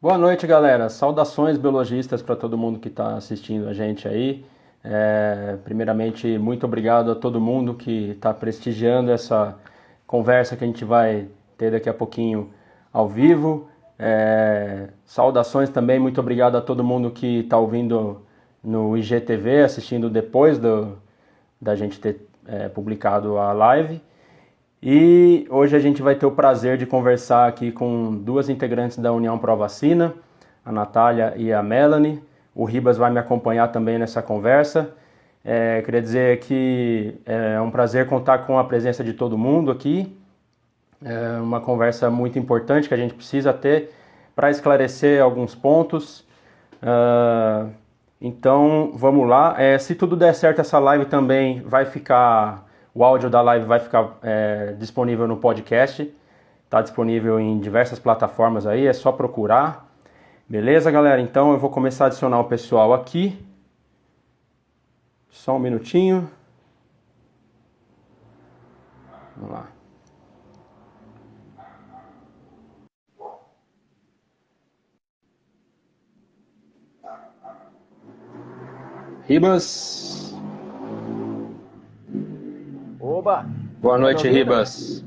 Boa noite, galera. Saudações biologistas para todo mundo que está assistindo a gente aí. Primeiramente, muito obrigado a todo mundo que está prestigiando essa conversa que a gente vai ter daqui a pouquinho ao vivo. Saudações também, muito obrigado a todo mundo que está ouvindo no IGTV, assistindo depois da gente ter publicado a live. E hoje a gente vai ter o prazer de conversar aqui com duas integrantes da União Pro Vacina, a Natália e a Melanie. O Ribas vai me acompanhar também nessa conversa. Queria dizer que é um prazer contar com a presença de todo mundo aqui. É uma conversa muito importante que a gente precisa ter para esclarecer alguns pontos. Então, vamos lá. Se tudo der certo, essa live também vai ficar... O áudio da live vai ficar disponível no podcast. Está disponível em diversas plataformas aí, é só procurar. Beleza, galera? Então eu vou começar a adicionar o pessoal aqui. Só um minutinho. Vamos lá. Ribas. Oba! Boa noite, Ribas.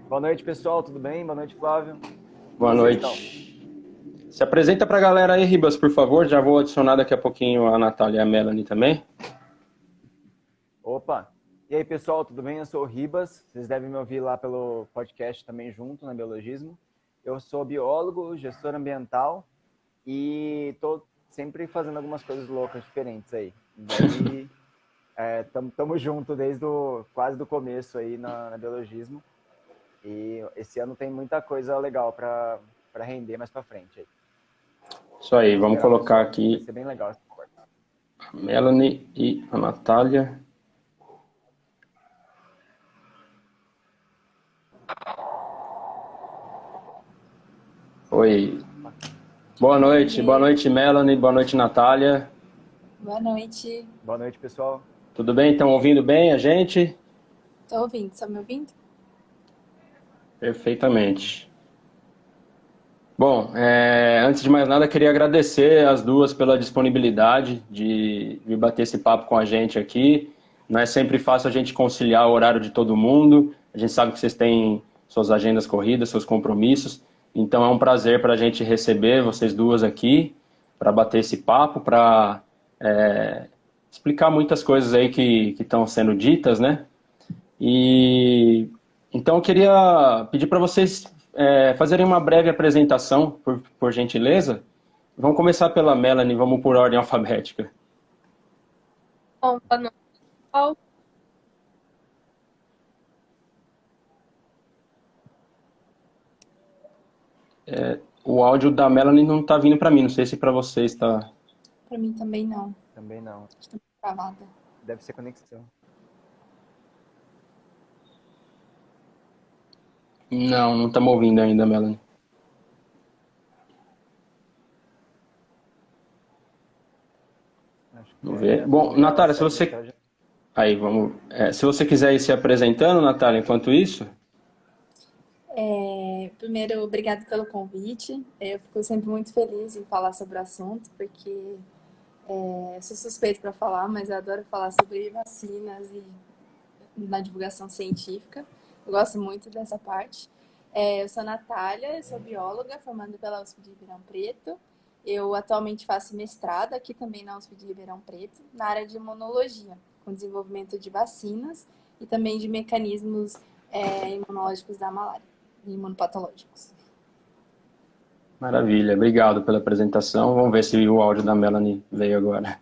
Boa noite, pessoal. Tudo bem? Boa noite, Flávio. Boa noite. Se apresenta pra galera aí, Ribas, por favor. Já vou adicionar daqui a pouquinho a Natália e a Melanie também. Opa! E aí, pessoal, tudo bem? Eu sou o Ribas. Vocês devem me ouvir lá pelo podcast também junto, na Biologismo. Eu sou biólogo, gestor ambiental e estou sempre fazendo algumas coisas loucas, diferentes aí. Daí, estamos juntos desde quase do começo aí na Biologismo. E esse ano tem muita coisa legal para render mais para frente aí. Isso aí, vamos colocar aqui. Vai ser bem legal essa conversa. A Melanie e a Natália. Oi. Boa noite Melanie, boa noite Natália. Boa noite. Boa noite, pessoal. Tudo bem? Estão ouvindo bem a gente? Tô ouvindo, estão me ouvindo? Perfeitamente. Bom, antes de mais nada, queria agradecer as duas pela disponibilidade de bater esse papo com a gente aqui. Não é sempre fácil a gente conciliar o horário de todo mundo. A gente sabe que vocês têm suas agendas corridas, seus compromissos. Então é um prazer para a gente receber vocês duas aqui para bater esse papo, para explicar muitas coisas aí que estão sendo ditas, né? E então eu queria pedir para vocês fazerem uma breve apresentação, por gentileza. Vamos começar pela Melanie, vamos por ordem alfabética. Bom, boa noite, pessoal. O áudio da Melanie não está vindo para mim, não sei se para vocês está... Pra mim também não. Também não. Estou travada. Deve ser conexão. Não estamos ouvindo ainda, Melanie. Vamos ver. Bom, Natália, se você... Aí, vamos... se você quiser ir se apresentando, Natália, enquanto isso... Primeiro, obrigado pelo convite. Eu fico sempre muito feliz em falar sobre o assunto, porque sou suspeita para falar, mas eu adoro falar sobre vacinas e na divulgação científica. Eu gosto muito dessa parte. Eu sou a Natália, eu sou bióloga, formada pela USP de Ribeirão Preto. Eu atualmente faço mestrado aqui também na USP de Ribeirão Preto, na área de imunologia, com desenvolvimento de vacinas e também de mecanismos imunológicos da malária, imunopatológicos. Maravilha, obrigado pela apresentação. Vamos ver se o áudio da Melanie veio agora.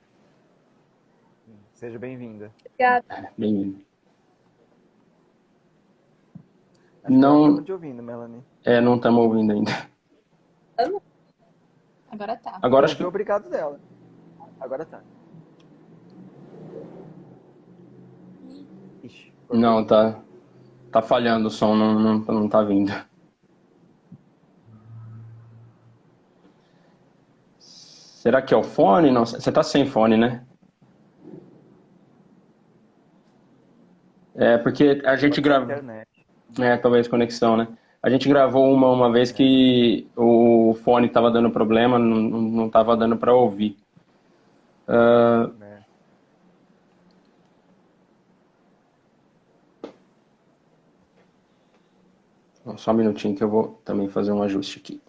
Seja bem-vinda. Obrigada. Bem-vindo. Não estamos te ouvindo, Melanie. Não estamos ouvindo ainda. Agora tá. Agora acho que... Obrigado dela. Agora tá. Ixi, Não, tá falhando o som, não tá vindo. Será que é o fone? Não, você tá sem fone, né? Porque a gente gravou... internet. talvez conexão, né? A gente gravou uma vez que o o fone estava dando problema, não estava dando para ouvir. né? Só um minutinho que eu vou também fazer um ajuste aqui.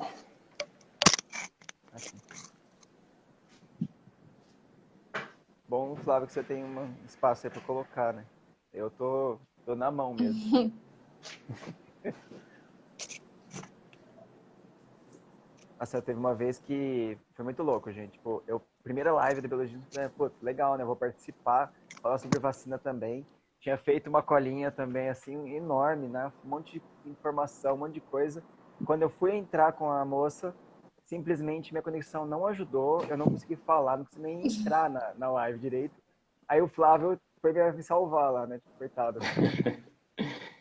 Bom, Flávio, que você tem um espaço aí para colocar, né? Eu tô na mão mesmo. Nossa, teve uma vez que foi muito louco, gente. Tipo, primeira live da biologia, né? Pô, legal, né? Vou participar, falar sobre vacina também. Tinha feito uma colinha também, assim, enorme, né? Um monte de informação, um monte de coisa. Quando eu fui entrar com a moça, simplesmente minha conexão não ajudou, eu não consegui falar, não consegui nem entrar na live direito. Aí o Flávio foi me salvar lá, né? Tipo, coitado.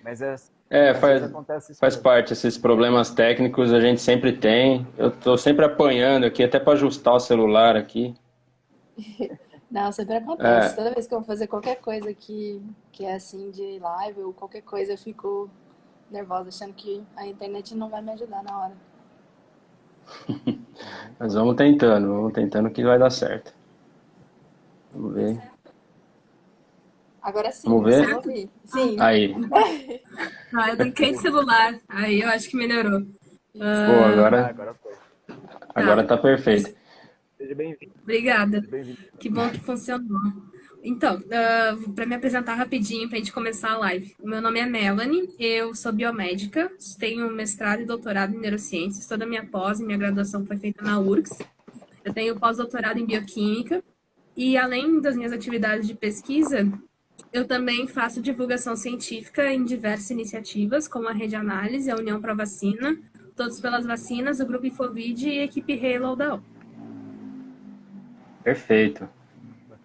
Mas às vezes acontece isso faz mesmo. parte, esses problemas técnicos a gente sempre tem. Eu estou sempre apanhando aqui, até para ajustar o celular aqui. Não, sempre acontece. Toda vez que eu vou fazer qualquer coisa que é assim de live ou qualquer coisa, eu fico nervosa, achando que a internet não vai me ajudar na hora. Mas vamos tentando que vai dar certo. Vamos ver. Agora sim, Vamos você ver? ouve? Sim. Aí. Ah, eu troquei de celular. Aí eu acho que melhorou. Pô, Agora foi. agora tá perfeito. Seja bem-vindo. Obrigada. Seja bem-vindo. Que bom que funcionou. Então, para me apresentar rapidinho, para a gente começar a live. O meu nome é Melanie, eu sou biomédica, tenho mestrado e doutorado em neurociências. Toda a minha pós e minha graduação foi feita na URGS. Eu tenho pós-doutorado em bioquímica. E além das minhas atividades de pesquisa, eu também faço divulgação científica em diversas iniciativas, como a Rede Análise, a União Pro Vacina, Todos pelas Vacinas, o Grupo Infovid e a equipe Halo da UFRGS. Perfeito.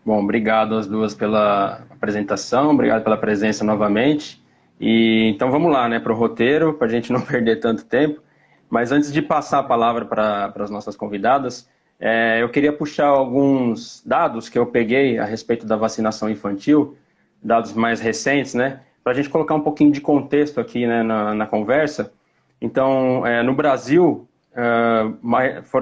Bom, obrigado às duas pela apresentação, obrigado pela presença novamente. E então vamos lá, né, para o roteiro, para a gente não perder tanto tempo. Mas antes de passar a palavra para as nossas convidadas, eu queria puxar alguns dados que eu peguei a respeito da vacinação infantil, dados mais recentes, né, para a gente colocar um pouquinho de contexto aqui, né, na conversa. Então, no Brasil,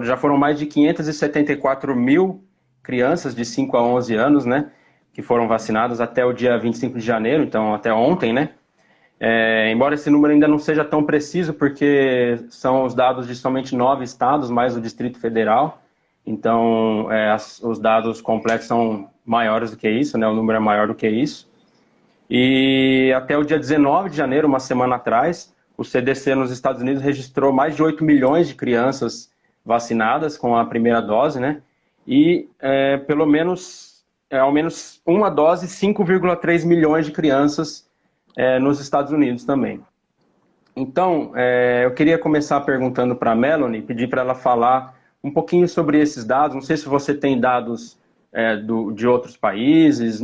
já foram mais de 574 mil crianças de 5 a 11 anos, né, que foram vacinadas até o dia 25 de janeiro, então até ontem, né. Embora esse número ainda não seja tão preciso, porque são os dados de somente 9 estados, mais o Distrito Federal, então os dados completos são maiores do que isso, né, o número é maior do que isso. E até o dia 19 de janeiro, uma semana atrás, o CDC nos Estados Unidos registrou mais de 8 milhões de crianças vacinadas com a primeira dose, né? E ao menos uma dose, 5,3 milhões de crianças nos Estados Unidos também. Então, eu queria começar perguntando para a Melanie, pedir para ela falar um pouquinho sobre esses dados. Não sei se você tem dados de outros países,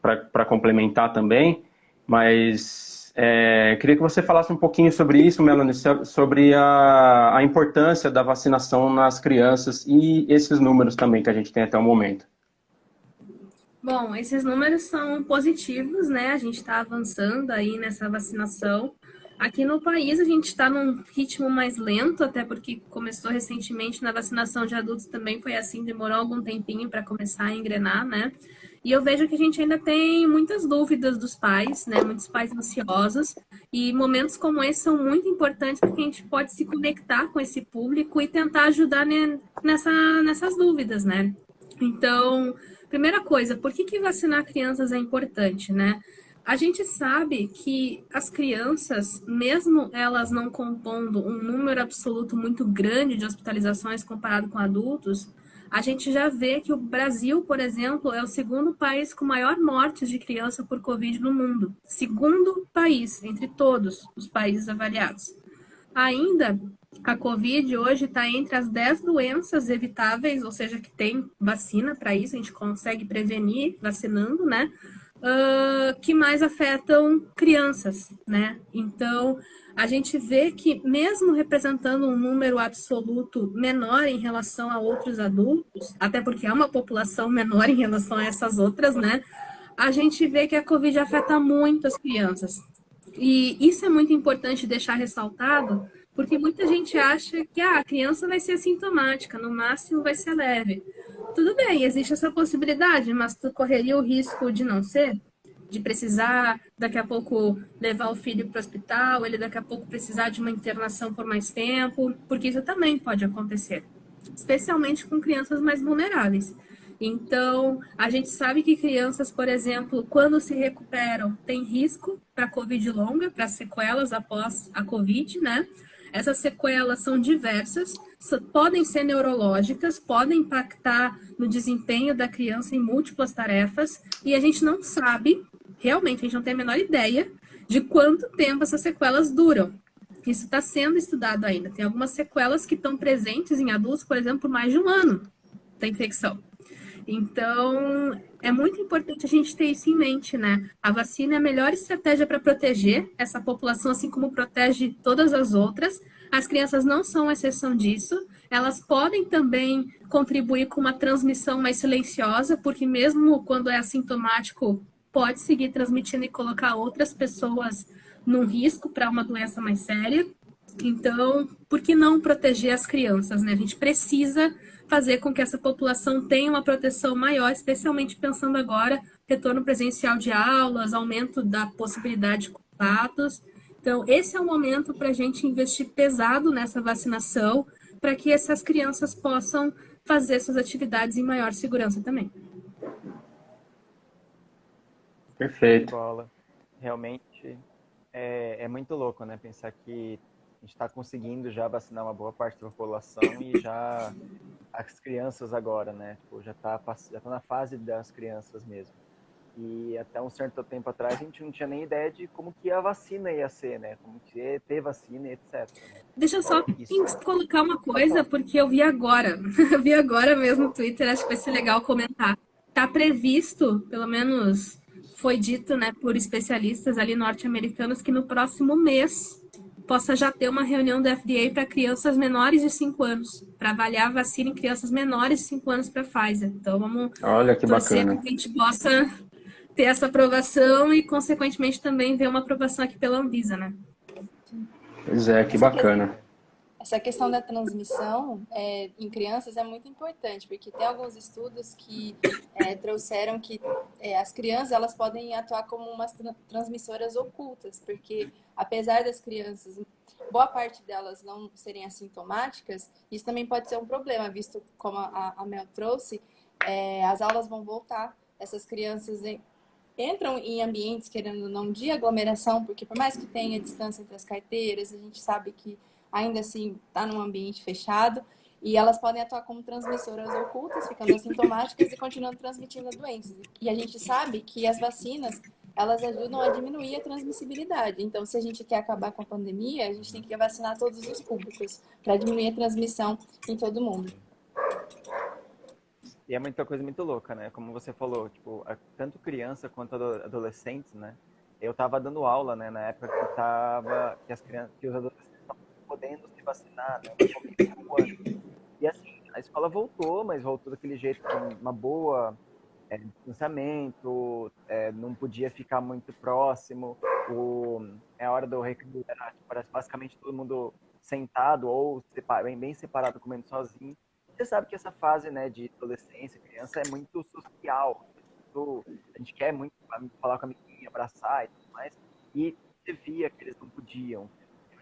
para complementar também, mas queria que você falasse um pouquinho sobre isso, Melanie, sobre a importância da vacinação nas crianças e esses números também que a gente tem até o momento. Bom, esses números são positivos, né? A gente está avançando aí nessa vacinação. Aqui no país a gente está num ritmo mais lento, até porque começou recentemente na vacinação de adultos também foi assim, demorou algum tempinho para começar a engrenar, né? E eu vejo que a gente ainda tem muitas dúvidas dos pais, né? Muitos pais ansiosos. E momentos como esse são muito importantes porque a gente pode se conectar com esse público e tentar ajudar nessas dúvidas, né? Então, primeira coisa, por que vacinar crianças é importante, né? A gente sabe que as crianças, mesmo elas não compondo um número absoluto muito grande de hospitalizações comparado com adultos, a gente já vê que o Brasil, por exemplo, é o segundo país com maior mortes de criança por Covid no mundo. Segundo país, entre todos os países avaliados. Ainda, a Covid hoje está entre as 10 doenças evitáveis, ou seja, que tem vacina para isso, a gente consegue prevenir vacinando, né? Que mais afetam crianças, né? Então, a gente vê que mesmo representando um número absoluto menor em relação a outros adultos, até porque é uma população menor em relação a essas outras, né? A gente vê que a Covid afeta muito as crianças. E isso é muito importante deixar ressaltado, Porque muita gente acha que a criança vai ser assintomática, no máximo vai ser leve. Tudo bem, existe essa possibilidade, mas tu correria o risco de não ser? De precisar daqui a pouco levar o filho para o hospital, ele daqui a pouco precisar de uma internação por mais tempo, porque isso também pode acontecer, especialmente com crianças mais vulneráveis. Então, a gente sabe que crianças, por exemplo, quando se recuperam, tem risco para Covid longa, para sequelas após a Covid, né? Essas sequelas são diversas, podem ser neurológicas, podem impactar no desempenho da criança em múltiplas tarefas, e a gente não sabe, realmente, a gente não tem a menor ideia de quanto tempo essas sequelas duram. Isso está sendo estudado ainda. Tem algumas sequelas que estão presentes em adultos, por exemplo, por mais de um ano da infecção. Então, é muito importante a gente ter isso em mente, né? A vacina é a melhor estratégia para proteger essa população, assim como protege todas as outras. As crianças não são exceção disso. Elas podem também contribuir com uma transmissão mais silenciosa, porque mesmo quando é assintomático, pode seguir transmitindo e colocar outras pessoas num risco para uma doença mais séria. Então, por que não proteger as crianças, né? A gente precisa fazer com que essa população tenha uma proteção maior, especialmente pensando agora, retorno presencial de aulas, aumento da possibilidade de contatos. Então, esse é o momento para a gente investir pesado nessa vacinação, para que essas crianças possam fazer suas atividades em maior segurança também. De Perfeito. bola. Realmente é muito louco, né? Pensar que a gente está conseguindo já vacinar uma boa parte da população e já as crianças agora, né? Tipo, já tá na fase das crianças mesmo. E até um certo tempo atrás a gente não tinha nem ideia de como que a vacina ia ser, né? Como que ia ter vacina e etc, né? Deixa eu só Isso. colocar uma Pode coisa, falar. porque eu vi agora, eu vi agora mesmo no Twitter, acho que vai ser legal comentar. Está previsto, pelo menos foi dito, né, por especialistas ali norte-americanos, que no próximo mês possa já ter uma reunião da FDA para crianças menores de 5 anos, para avaliar a vacina em crianças menores de 5 anos para Pfizer. Então vamos Olha que torcer para bacana. que a gente possa ter essa aprovação e, consequentemente, também ver uma aprovação aqui pela Anvisa, né? Pois é, que Essa questão bacana. Essa questão da transmissão em crianças é muito importante, porque tem alguns estudos que trouxeram que as crianças elas podem atuar como umas transmissoras ocultas, porque apesar das crianças, boa parte delas não serem assintomáticas, isso também pode ser um problema, visto como a Mel trouxe, as aulas vão voltar, essas crianças entram em ambientes, querendo ou não, de aglomeração, porque por mais que tenha distância entre as carteiras, a gente sabe que ainda assim está num ambiente fechado e elas podem atuar como transmissoras ocultas, ficando assintomáticas e continuando transmitindo a doença. E a gente sabe que as vacinas, elas ajudam a diminuir a transmissibilidade. Então, se a gente quer acabar com a pandemia, a gente tem que vacinar todos os públicos para diminuir a transmissão em todo mundo. E é muita coisa muito louca, né? Como você falou, tipo, tanto criança quanto adolescentes, né? Eu tava dando aula, né, na época que as crianças, que os adolescentes estavam podendo se vacinar, né, no começo do ano. E assim, a escola voltou, mas voltou daquele jeito com uma boa distanciamento, não podia ficar muito próximo. É a hora do recreio, era basicamente todo mundo sentado ou bem separado, comendo sozinho. Você sabe que essa fase, né, de adolescência, criança, é muito social. A gente quer muito falar com a amiguinha, abraçar e tudo mais. E você via que eles não podiam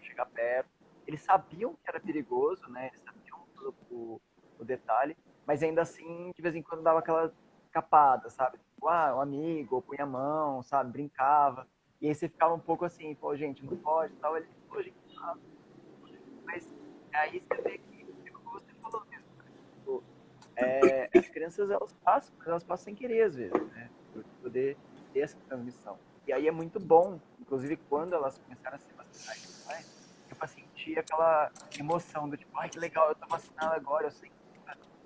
chegar perto. Eles sabiam que era perigoso, né? Eles sabiam todo o detalhe, mas ainda assim, de vez em quando dava aquela escapada, sabe? Tipo, um amigo, punha a mão, sabe? Brincava. E aí você ficava um pouco assim, pô, gente, não pode e tal. Ele, pô, gente, não. Mas aí você vê que, como você falou mesmo, tipo, as crianças, mas elas passam sem querer, às vezes, né? Por poder ter essa transmissão. E aí é muito bom, inclusive, quando elas começaram a se vacinar e tudo mais, eu sentir aquela emoção do tipo, ai, que legal, eu tô vacinado agora, eu sei que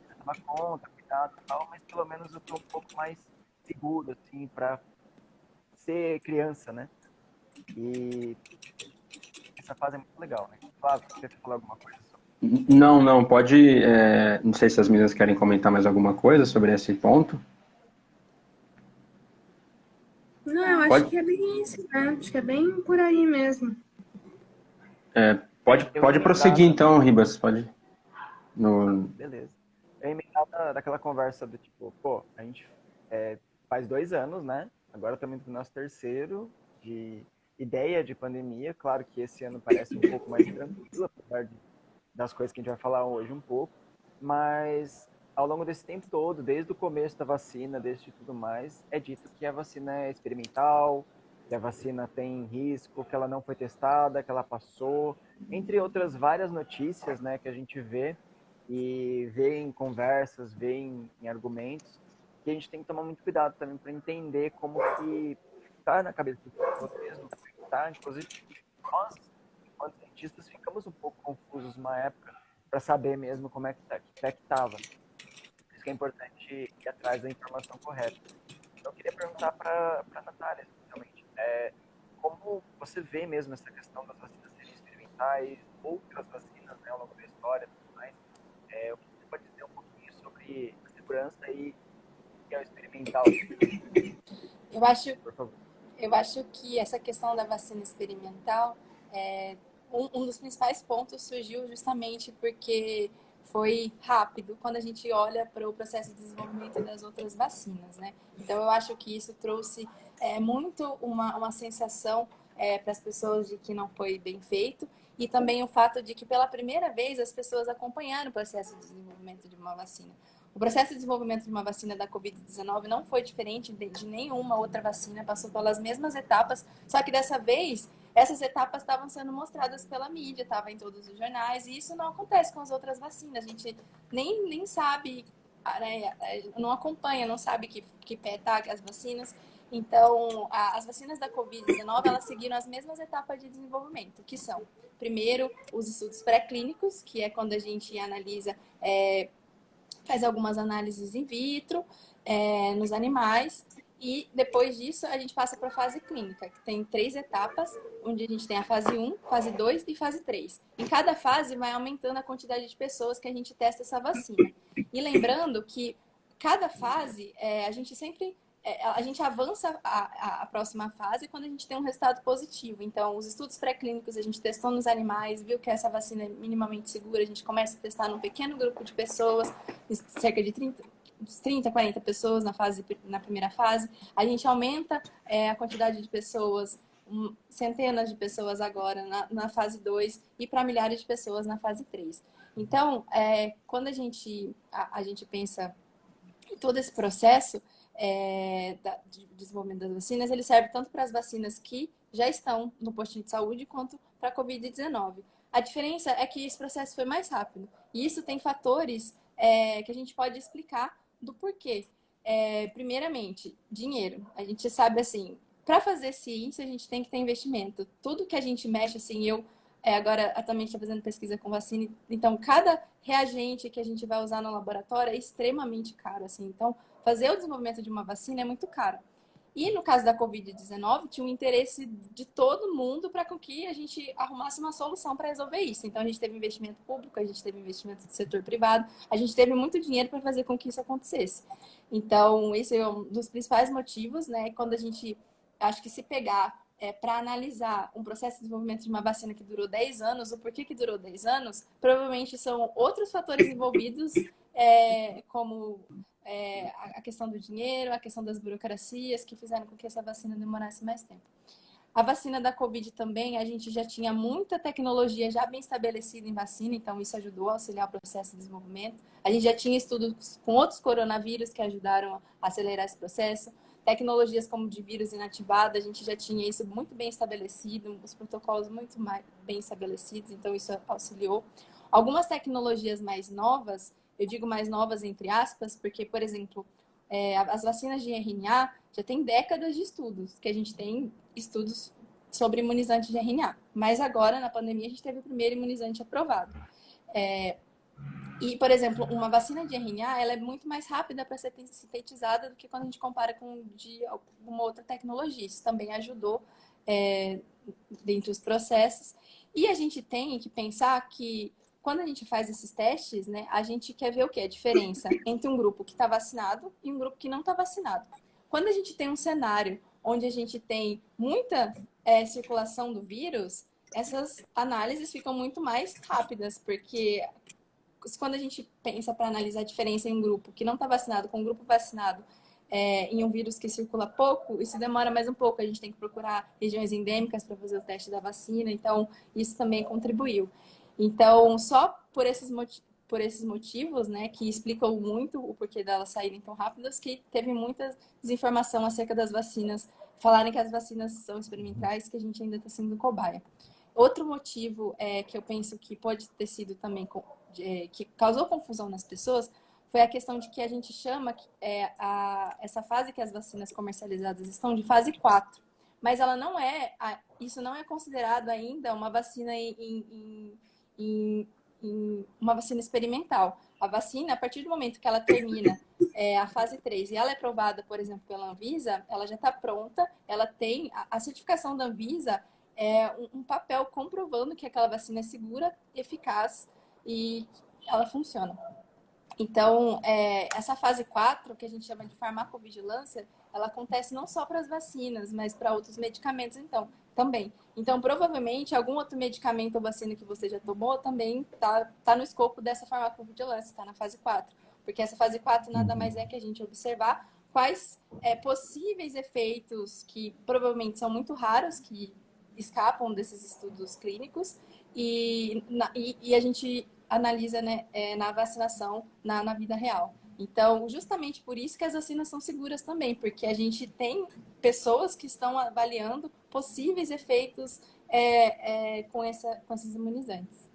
eu tomar conta, cuidado e tal, mas pelo menos eu tô um pouco mais seguro, assim, pra ser criança, né? E essa fase é muito legal, né? Flávio, você quer falar alguma coisa sobre? Não, não, pode. Não sei se as meninas querem comentar mais alguma coisa sobre esse ponto. Não, eu acho Pode. que é bem isso, né? Acho que é bem por aí mesmo. Pode prosseguir então, Ribas. Pode. Beleza. Eu ia emendar daquela conversa do tipo, pô, a gente faz 2 anos, né? Agora estamos indo pro nosso terceiro de ideia de pandemia. Claro que esse ano parece um pouco mais tranquilo, apesar das coisas que a gente vai falar hoje um pouco. Mas ao longo desse tempo todo, desde o começo da vacina, desde tudo mais, é dito que a vacina é experimental, que a vacina tem risco, que ela não foi testada, que ela passou, entre outras várias notícias, né, que a gente vê e vê em conversas, vê em argumentos, que a gente tem que tomar muito cuidado também para entender como que está na cabeça das pessoas mesmo, como que está, inclusive nós, enquanto cientistas, ficamos um pouco confusos numa época para saber mesmo como é que estava. Por isso que é importante ir atrás da informação correta. Então, eu queria perguntar para a Natália, especialmente, como você vê mesmo essa questão das vacinas serem experimentais, outras vacinas, né, ao longo da história e tudo mais, o que você pode dizer um pouquinho sobre a segurança e o que é o experimental? Eu acho, Por favor. eu acho que essa questão da vacina experimental, um dos principais pontos surgiu justamente porque foi rápido quando a gente olha para o processo de desenvolvimento das outras vacinas, né? Então, eu acho que isso trouxe muito uma sensação para as pessoas de que não foi bem feito e também o fato de que, pela primeira vez, as pessoas acompanharam o processo de desenvolvimento de uma vacina. O processo de desenvolvimento de uma vacina da Covid-19 não foi diferente de nenhuma outra vacina, passou pelas mesmas etapas, só que dessa vez essas etapas estavam sendo mostradas pela mídia, estava em todos os jornais, e isso não acontece com as outras vacinas. A gente nem sabe, né, não acompanha, não sabe que pé tá as vacinas. Então, as vacinas da Covid-19, elas seguiram as mesmas etapas de desenvolvimento, que são, primeiro, os estudos pré-clínicos, que é quando a gente analisa, faz algumas análises in vitro, nos animais, e depois disso a gente passa para a fase clínica, que tem 3 etapas, onde a gente tem a fase 1, fase 2 e fase 3. Em cada fase vai aumentando a quantidade de pessoas que a gente testa essa vacina. E lembrando que cada fase, a gente sempre a gente avança a próxima fase quando a gente tem um resultado positivo. Então, os estudos pré-clínicos a gente testou nos animais, viu que essa vacina é minimamente segura, a gente começa a testar num pequeno grupo de pessoas, cerca de 30, 40 pessoas na primeira fase. A gente aumenta a quantidade de pessoas, centenas de pessoas agora na fase 2 e para milhares de pessoas na fase 3. Então, quando a gente pensa em todo esse processo de desenvolvimento das vacinas, ele serve tanto para as vacinas que já estão no postinho de saúde quanto para a Covid-19. A diferença é que esse processo foi mais rápido. E isso tem fatores que a gente pode explicar do porquê. Primeiramente, dinheiro. A gente sabe, assim, para fazer ciência, a gente tem que ter investimento. Tudo que a gente mexe, assim, agora atualmente estou fazendo pesquisa com vacina, então cada reagente que a gente vai usar no laboratório é extremamente caro, assim. Então, fazer o desenvolvimento de uma vacina é muito caro. E no caso da Covid-19, tinha um interesse de todo mundo para que a gente arrumasse uma solução para resolver isso. Então, a gente teve investimento público, a gente teve investimento do setor privado, a gente teve muito dinheiro para fazer com que isso acontecesse. Então, esse é um dos principais motivos, né? Quando a gente, acho que se pegar para analisar um processo de desenvolvimento de uma vacina que durou 10 anos, o porquê que durou 10 anos, provavelmente são outros fatores envolvidos, como a questão do dinheiro, a questão das burocracias, que fizeram com que essa vacina demorasse mais tempo. A vacina da Covid também, a gente já tinha muita tecnologia já bem estabelecida em vacina, então isso ajudou a auxiliar o processo de desenvolvimento. A gente já tinha estudos com outros coronavírus que ajudaram a acelerar esse processo. Tecnologias como de vírus inativado, a gente já tinha isso muito bem estabelecido, os protocolos muito bem estabelecidos, então isso auxiliou. Algumas tecnologias mais novas, eu digo mais novas entre aspas, porque, por exemplo, as vacinas de RNA já tem décadas de estudos, que a gente tem estudos sobre imunizantes de RNA. Mas agora, na pandemia, a gente teve o primeiro imunizante aprovado. E, por exemplo, uma vacina de RNA, ela é muito mais rápida para ser sintetizada do que quando a gente compara com de alguma outra tecnologia. Isso também ajudou dentro dos processos. E a gente tem que pensar que quando a gente faz esses testes, né, a gente quer ver o quê? A diferença entre um grupo que está vacinado e um grupo que não está vacinado. Quando a gente tem um cenário onde a gente tem muita circulação do vírus, essas análises ficam muito mais rápidas, porque quando a gente pensa para analisar a diferença em um grupo que não está vacinado com um grupo vacinado em um vírus que circula pouco, isso demora mais um pouco. A gente tem que procurar regiões endêmicas para fazer o teste da vacina, então isso também contribuiu. Então, só por esses motivos, né, que explicam muito o porquê delas saírem tão rápidas, que teve muita desinformação acerca das vacinas, falarem que as vacinas são experimentais, que a gente ainda está sendo cobaia. Outro motivo que eu penso que pode ter sido também que causou confusão nas pessoas foi a questão de que a gente chama essa fase que as vacinas comercializadas estão de fase 4. Mas ela não isso não é considerado ainda uma vacina uma vacina experimental. A vacina, a partir do momento que ela termina a fase 3 e ela é aprovada, por exemplo, pela Anvisa, ela já está pronta, ela tem a certificação da Anvisa, um papel comprovando que aquela vacina é segura, eficaz e ela funciona. Então, essa fase 4, que a gente chama de farmacovigilância, ela acontece não só para as vacinas, mas para outros medicamentos também. Então, provavelmente, algum outro medicamento ou vacina que você já tomou também tá no escopo dessa farmacovigilância, está na fase 4. Porque essa fase 4 nada mais é que a gente observar quais possíveis efeitos que provavelmente são muito raros, que escapam desses estudos clínicos, e a gente analisa, né, na vacinação, na vida real. Então, justamente por isso que as vacinas são seguras também, porque a gente tem pessoas que estão avaliando possíveis efeitos com esses imunizantes.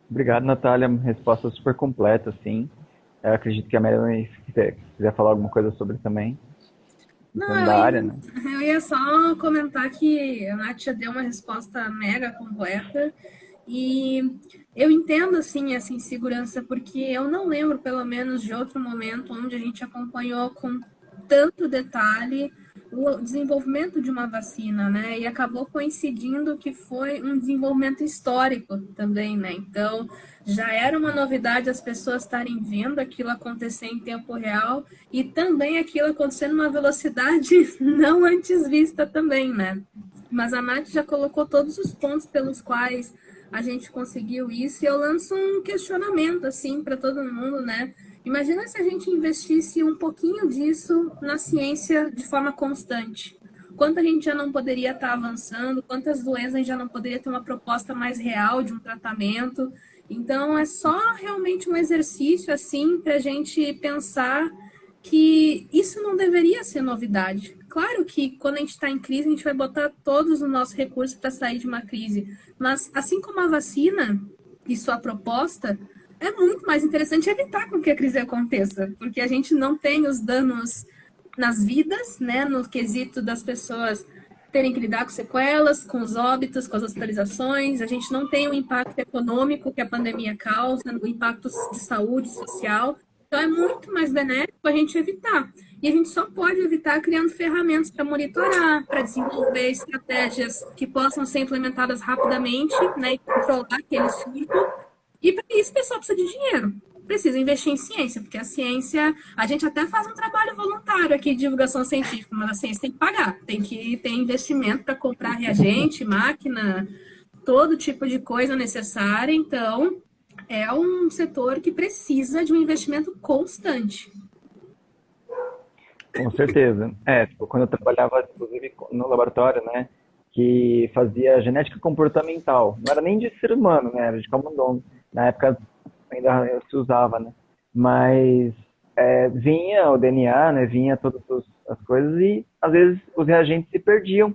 Obrigado, Natália. Resposta super completa, sim. Eu acredito que a Melanie, se quiser falar alguma coisa sobre também. Não, Da área, né? Eu ia só comentar que a Nath já deu uma resposta mega completa. E eu entendo, assim, essa insegurança, porque eu não lembro, pelo menos, de outro momento onde a gente acompanhou com tanto detalhe o desenvolvimento de uma vacina, né? E acabou coincidindo que foi um desenvolvimento histórico também, né? Então, já era uma novidade as pessoas estarem vendo aquilo acontecer em tempo real e também aquilo acontecer numa velocidade não antes vista também, né? Mas a Nath já colocou todos os pontos pelos quais a gente conseguiu isso, e eu lanço um questionamento, assim, para todo mundo, né? Imagina se a gente investisse um pouquinho disso na ciência de forma constante. Quanto a gente já não poderia estar avançando, quantas doenças a gente já não poderia ter uma proposta mais real de um tratamento. Então, é só realmente um exercício, assim, para a gente pensar que isso não deveria ser novidade. Claro que quando a gente está em crise, a gente vai botar todos os nossos recursos para sair de uma crise. Mas, assim como a vacina e sua proposta, é muito mais interessante evitar com que a crise aconteça, porque a gente não tem os danos nas vidas, né, no quesito das pessoas terem que lidar com sequelas, com os óbitos, com as hospitalizações, a gente não tem o impacto econômico que a pandemia causa, o impacto de saúde social. Então, é muito mais benéfico a gente evitar. E a gente só pode evitar criando ferramentas para monitorar, para desenvolver estratégias que possam ser implementadas rapidamente, né, e controlar aquele surto. E para isso, o pessoal precisa de dinheiro. Precisa investir em ciência, porque a ciência... A gente até faz um trabalho voluntário aqui de divulgação científica, mas a ciência tem que pagar. Tem que ter investimento para comprar reagente, máquina, todo tipo de coisa necessária. Então, é um setor que precisa de um investimento constante. Com certeza. Quando eu trabalhava, inclusive, no laboratório, né, que fazia genética comportamental. Não era nem de ser humano, né, era de camundongo. Na época ainda se usava, né. Mas vinha o DNA, né, vinha todas as coisas e, às vezes, os reagentes se perdiam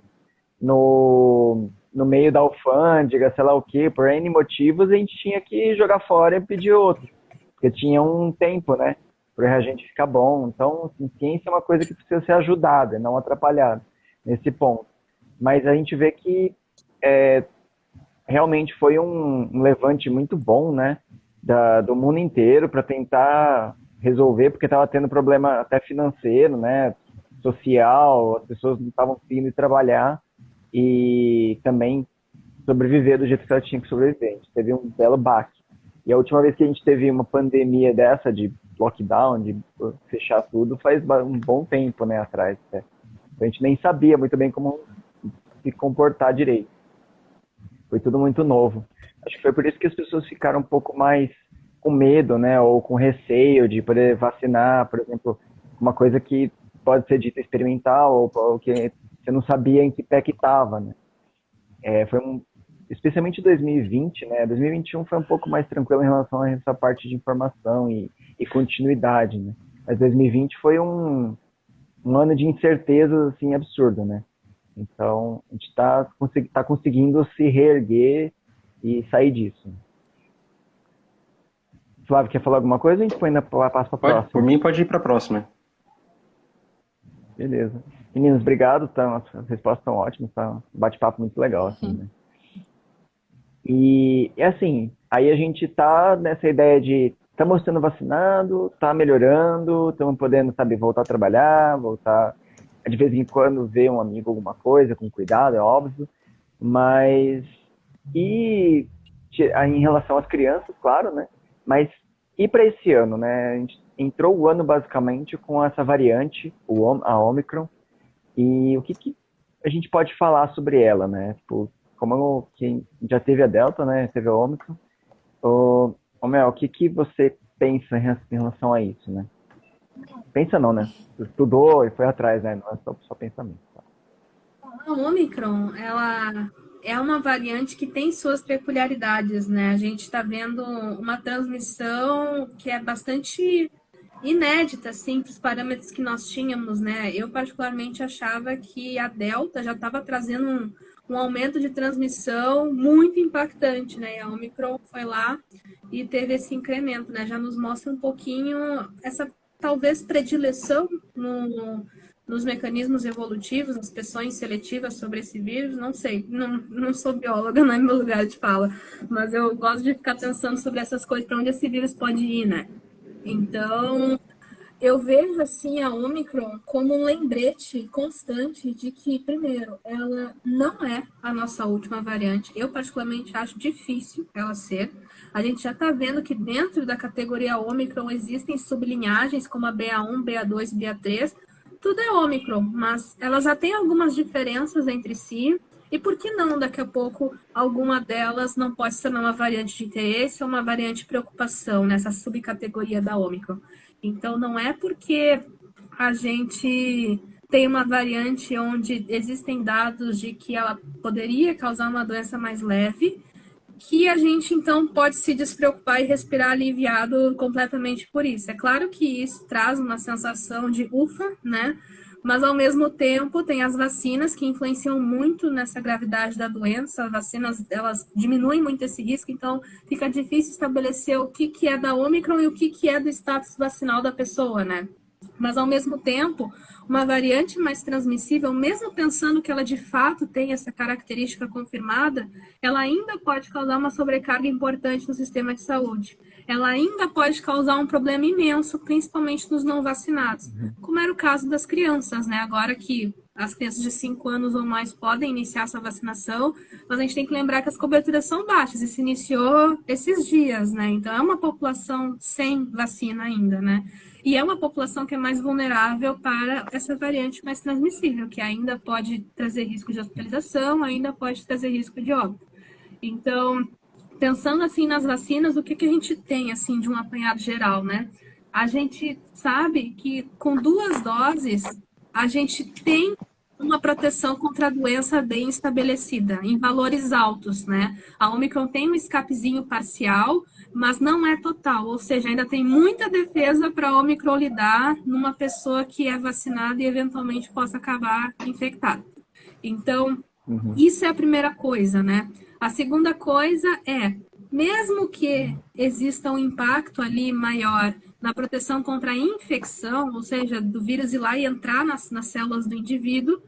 no meio da alfândega, sei lá o quê, por N motivos, a gente tinha que jogar fora e pedir outro. Porque tinha um tempo, né, para o reagente ficar bom. Então, assim, ciência é uma coisa que precisa ser ajudada, não atrapalhada, nesse ponto. Mas a gente vê que realmente foi um levante muito bom, né, do mundo inteiro para tentar resolver, porque estava tendo problema até financeiro, né, social, as pessoas não estavam conseguindo trabalhar e também sobreviver do jeito que ela tinha que sobreviver. A gente teve um belo baque. E a última vez que a gente teve uma pandemia dessa, de lockdown, de fechar tudo, faz um bom tempo, né, atrás. Né? A gente nem sabia muito bem como se comportar direito. Foi tudo muito novo. Acho que foi por isso que as pessoas ficaram um pouco mais com medo, né, ou com receio de poder vacinar, por exemplo, uma coisa que pode ser dita experimental, ou que você não sabia em que pé que estava, né. Especialmente 2020, né, 2021 foi um pouco mais tranquilo em relação a essa parte de informação e continuidade, né, mas 2020 foi um ano de incerteza, assim, absurdo, né. Então, a gente tá conseguindo se reerguer e sair disso. Flávio, quer falar alguma coisa? A gente passa para a próxima. Por mim, pode ir para a próxima. Beleza. Meninos, obrigado. As respostas estão ótimas. Tá um bate-papo muito legal. Assim, né? E assim, aí a gente tá nessa ideia de estamos sendo vacinado, tá melhorando, estamos podendo, sabe, voltar a trabalhar, voltar de vez em quando ver um amigo alguma coisa, com cuidado, é óbvio. Mas, e em relação às crianças, claro, né? Mas, e para esse ano, né? A gente entrou o ano basicamente com essa variante, a Omicron, e o que a gente pode falar sobre ela, né? Tipo, como quem já teve a Delta, né? Teve a Omicron. Mel, o que você pensa em relação a isso, né? Pensa não, né? Estudou e foi atrás, né? Não é só pensamento. A Omicron, ela é uma variante que tem suas peculiaridades, né? A gente está vendo uma transmissão que é bastante inédita, assim, para os parâmetros que nós tínhamos, né? Eu, particularmente, achava que a Delta já estava trazendo um aumento de transmissão muito impactante, né? E a Omicron foi lá e teve esse incremento, né? Já nos mostra um pouquinho essa, talvez, predileção nos mecanismos evolutivos, nas pressões seletivas sobre esse vírus, não sei, não sou bióloga, não é meu lugar de fala, mas eu gosto de ficar pensando sobre essas coisas, para onde esse vírus pode ir, né? Então, eu vejo, assim, a Omicron como um lembrete constante de que, primeiro, ela não é a nossa última variante. Eu, particularmente, acho difícil ela ser. A gente já está vendo que dentro da categoria Omicron existem sublinhagens como a BA1, BA2 e BA3. Tudo é Omicron, mas ela já tem algumas diferenças entre si. E por que não, daqui a pouco, alguma delas não pode se tornar uma variante de interesse ou uma variante de preocupação nessa subcategoria da Omicron? Então, não é porque a gente tem uma variante onde existem dados de que ela poderia causar uma doença mais leve, que a gente, então, pode se despreocupar e respirar aliviado completamente por isso. É claro que isso traz uma sensação de ufa, né? Mas, ao mesmo tempo, tem as vacinas que influenciam muito nessa gravidade da doença. As vacinas, elas diminuem muito esse risco, então fica difícil estabelecer o que é da Omicron e o que é do status vacinal da pessoa, né? Mas, ao mesmo tempo, uma variante mais transmissível, mesmo pensando que ela de fato tem essa característica confirmada, ela ainda pode causar uma sobrecarga importante no sistema de saúde. Ela ainda pode causar um problema imenso, principalmente nos não vacinados, como era o caso das crianças, né? Agora que as crianças de 5 anos ou mais podem iniciar sua vacinação, mas a gente tem que lembrar que as coberturas são baixas e se iniciou esses dias, né? Então é uma população sem vacina ainda, né? E é uma população que é mais vulnerável para essa variante mais transmissível, que ainda pode trazer risco de hospitalização, ainda pode trazer risco de óbito. Então, pensando assim nas vacinas, o que a gente tem assim de um apanhado geral, né? A gente sabe que com 2 doses a gente tem uma proteção contra a doença bem estabelecida, em valores altos, né? A Omicron tem um escapezinho parcial, mas não é total, ou seja, ainda tem muita defesa para a Omicron lidar numa pessoa que é vacinada e eventualmente possa acabar infectada. Então, isso é a primeira coisa, né? A segunda coisa é, mesmo que exista um impacto ali maior na proteção contra a infecção, ou seja, do vírus ir lá e entrar nas células do indivíduo,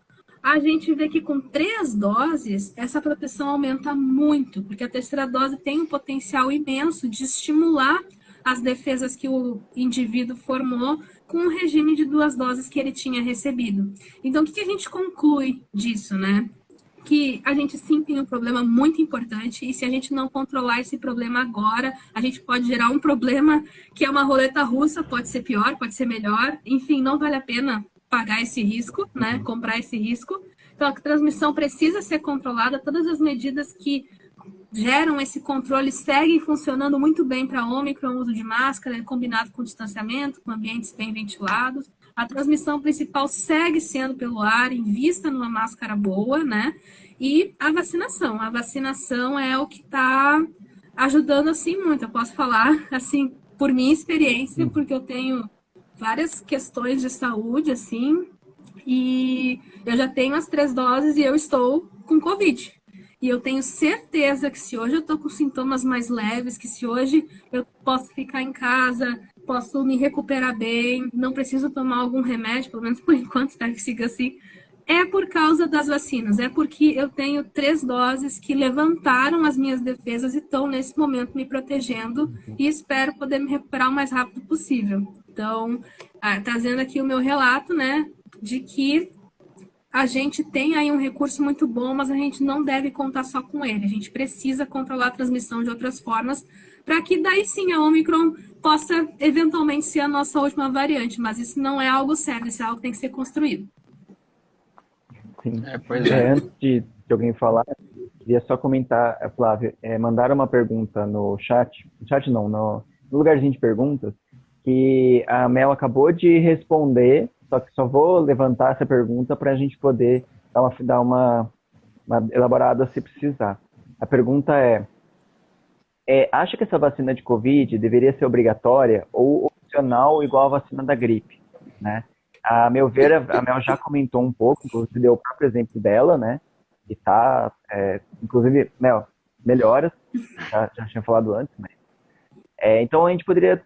a gente vê que com 3 doses, essa proteção aumenta muito, porque a terceira dose tem um potencial imenso de estimular as defesas que o indivíduo formou com o regime de 2 doses que ele tinha recebido. Então, o que a gente conclui disso, né? Que a gente sim tem um problema muito importante e se a gente não controlar esse problema agora, a gente pode gerar um problema que é uma roleta russa, pode ser pior, pode ser melhor, enfim, não vale a pena pagar esse risco, né, comprar esse risco. Então, a transmissão precisa ser controlada, todas as medidas que geram esse controle seguem funcionando muito bem para Ômicron, o uso de máscara, combinado com distanciamento, com ambientes bem ventilados. A transmissão principal segue sendo pelo ar, invista numa máscara boa, né? E a vacinação é o que está ajudando, assim, muito. Eu posso falar, assim, por minha experiência, porque eu tenho várias questões de saúde, assim, e eu já tenho as 3 doses e eu estou com Covid. E eu tenho certeza que se hoje eu estou com sintomas mais leves, que se hoje eu posso ficar em casa, posso me recuperar bem, não preciso tomar algum remédio, pelo menos por enquanto, espero que siga assim, é por causa das vacinas, é porque eu tenho 3 doses que levantaram as minhas defesas e estão nesse momento me protegendo e espero poder me recuperar o mais rápido possível. Então, trazendo aqui o meu relato, né, de que a gente tem aí um recurso muito bom, mas a gente não deve contar só com ele. A gente precisa controlar a transmissão de outras formas para que daí sim a Omicron possa eventualmente ser a nossa última variante, mas isso não é algo certo, isso é algo que tem que ser construído. Sim. Pois é. Antes de alguém falar, queria só comentar, Flávia, mandaram uma pergunta no chat, no lugarzinho de perguntas, que a Mel acabou de responder, só que só vou levantar essa pergunta para a gente poder dar uma elaborada se precisar. A pergunta acha que essa vacina de Covid deveria ser obrigatória ou opcional igual a vacina da gripe, né? A meu ver, a Mel já comentou um pouco, você deu o próprio exemplo dela, né? E tá, inclusive, Mel, melhoras, já tinha falado antes, mas... então a gente poderia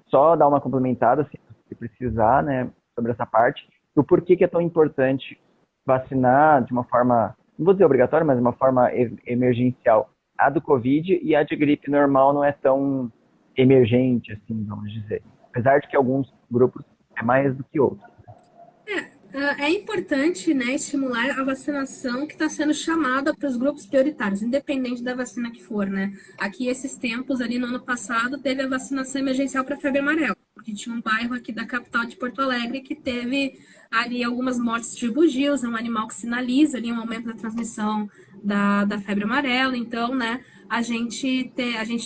só dar uma complementada, se precisar, né, sobre essa parte, do porquê que é tão importante vacinar de uma forma, não vou dizer obrigatória, mas de uma forma emergencial, a do Covid, e a de gripe normal não é tão emergente, assim, vamos dizer. Apesar de que alguns grupos é mais do que outros. É importante, né, estimular a vacinação que está sendo chamada para os grupos prioritários, independente da vacina que for, né? Aqui, esses tempos, ali no ano passado, teve a vacinação emergencial para febre amarela, porque tinha um bairro aqui da capital de Porto Alegre que teve ali algumas mortes de bugios, é um animal que sinaliza ali um aumento da transmissão da febre amarela, então, né, a gente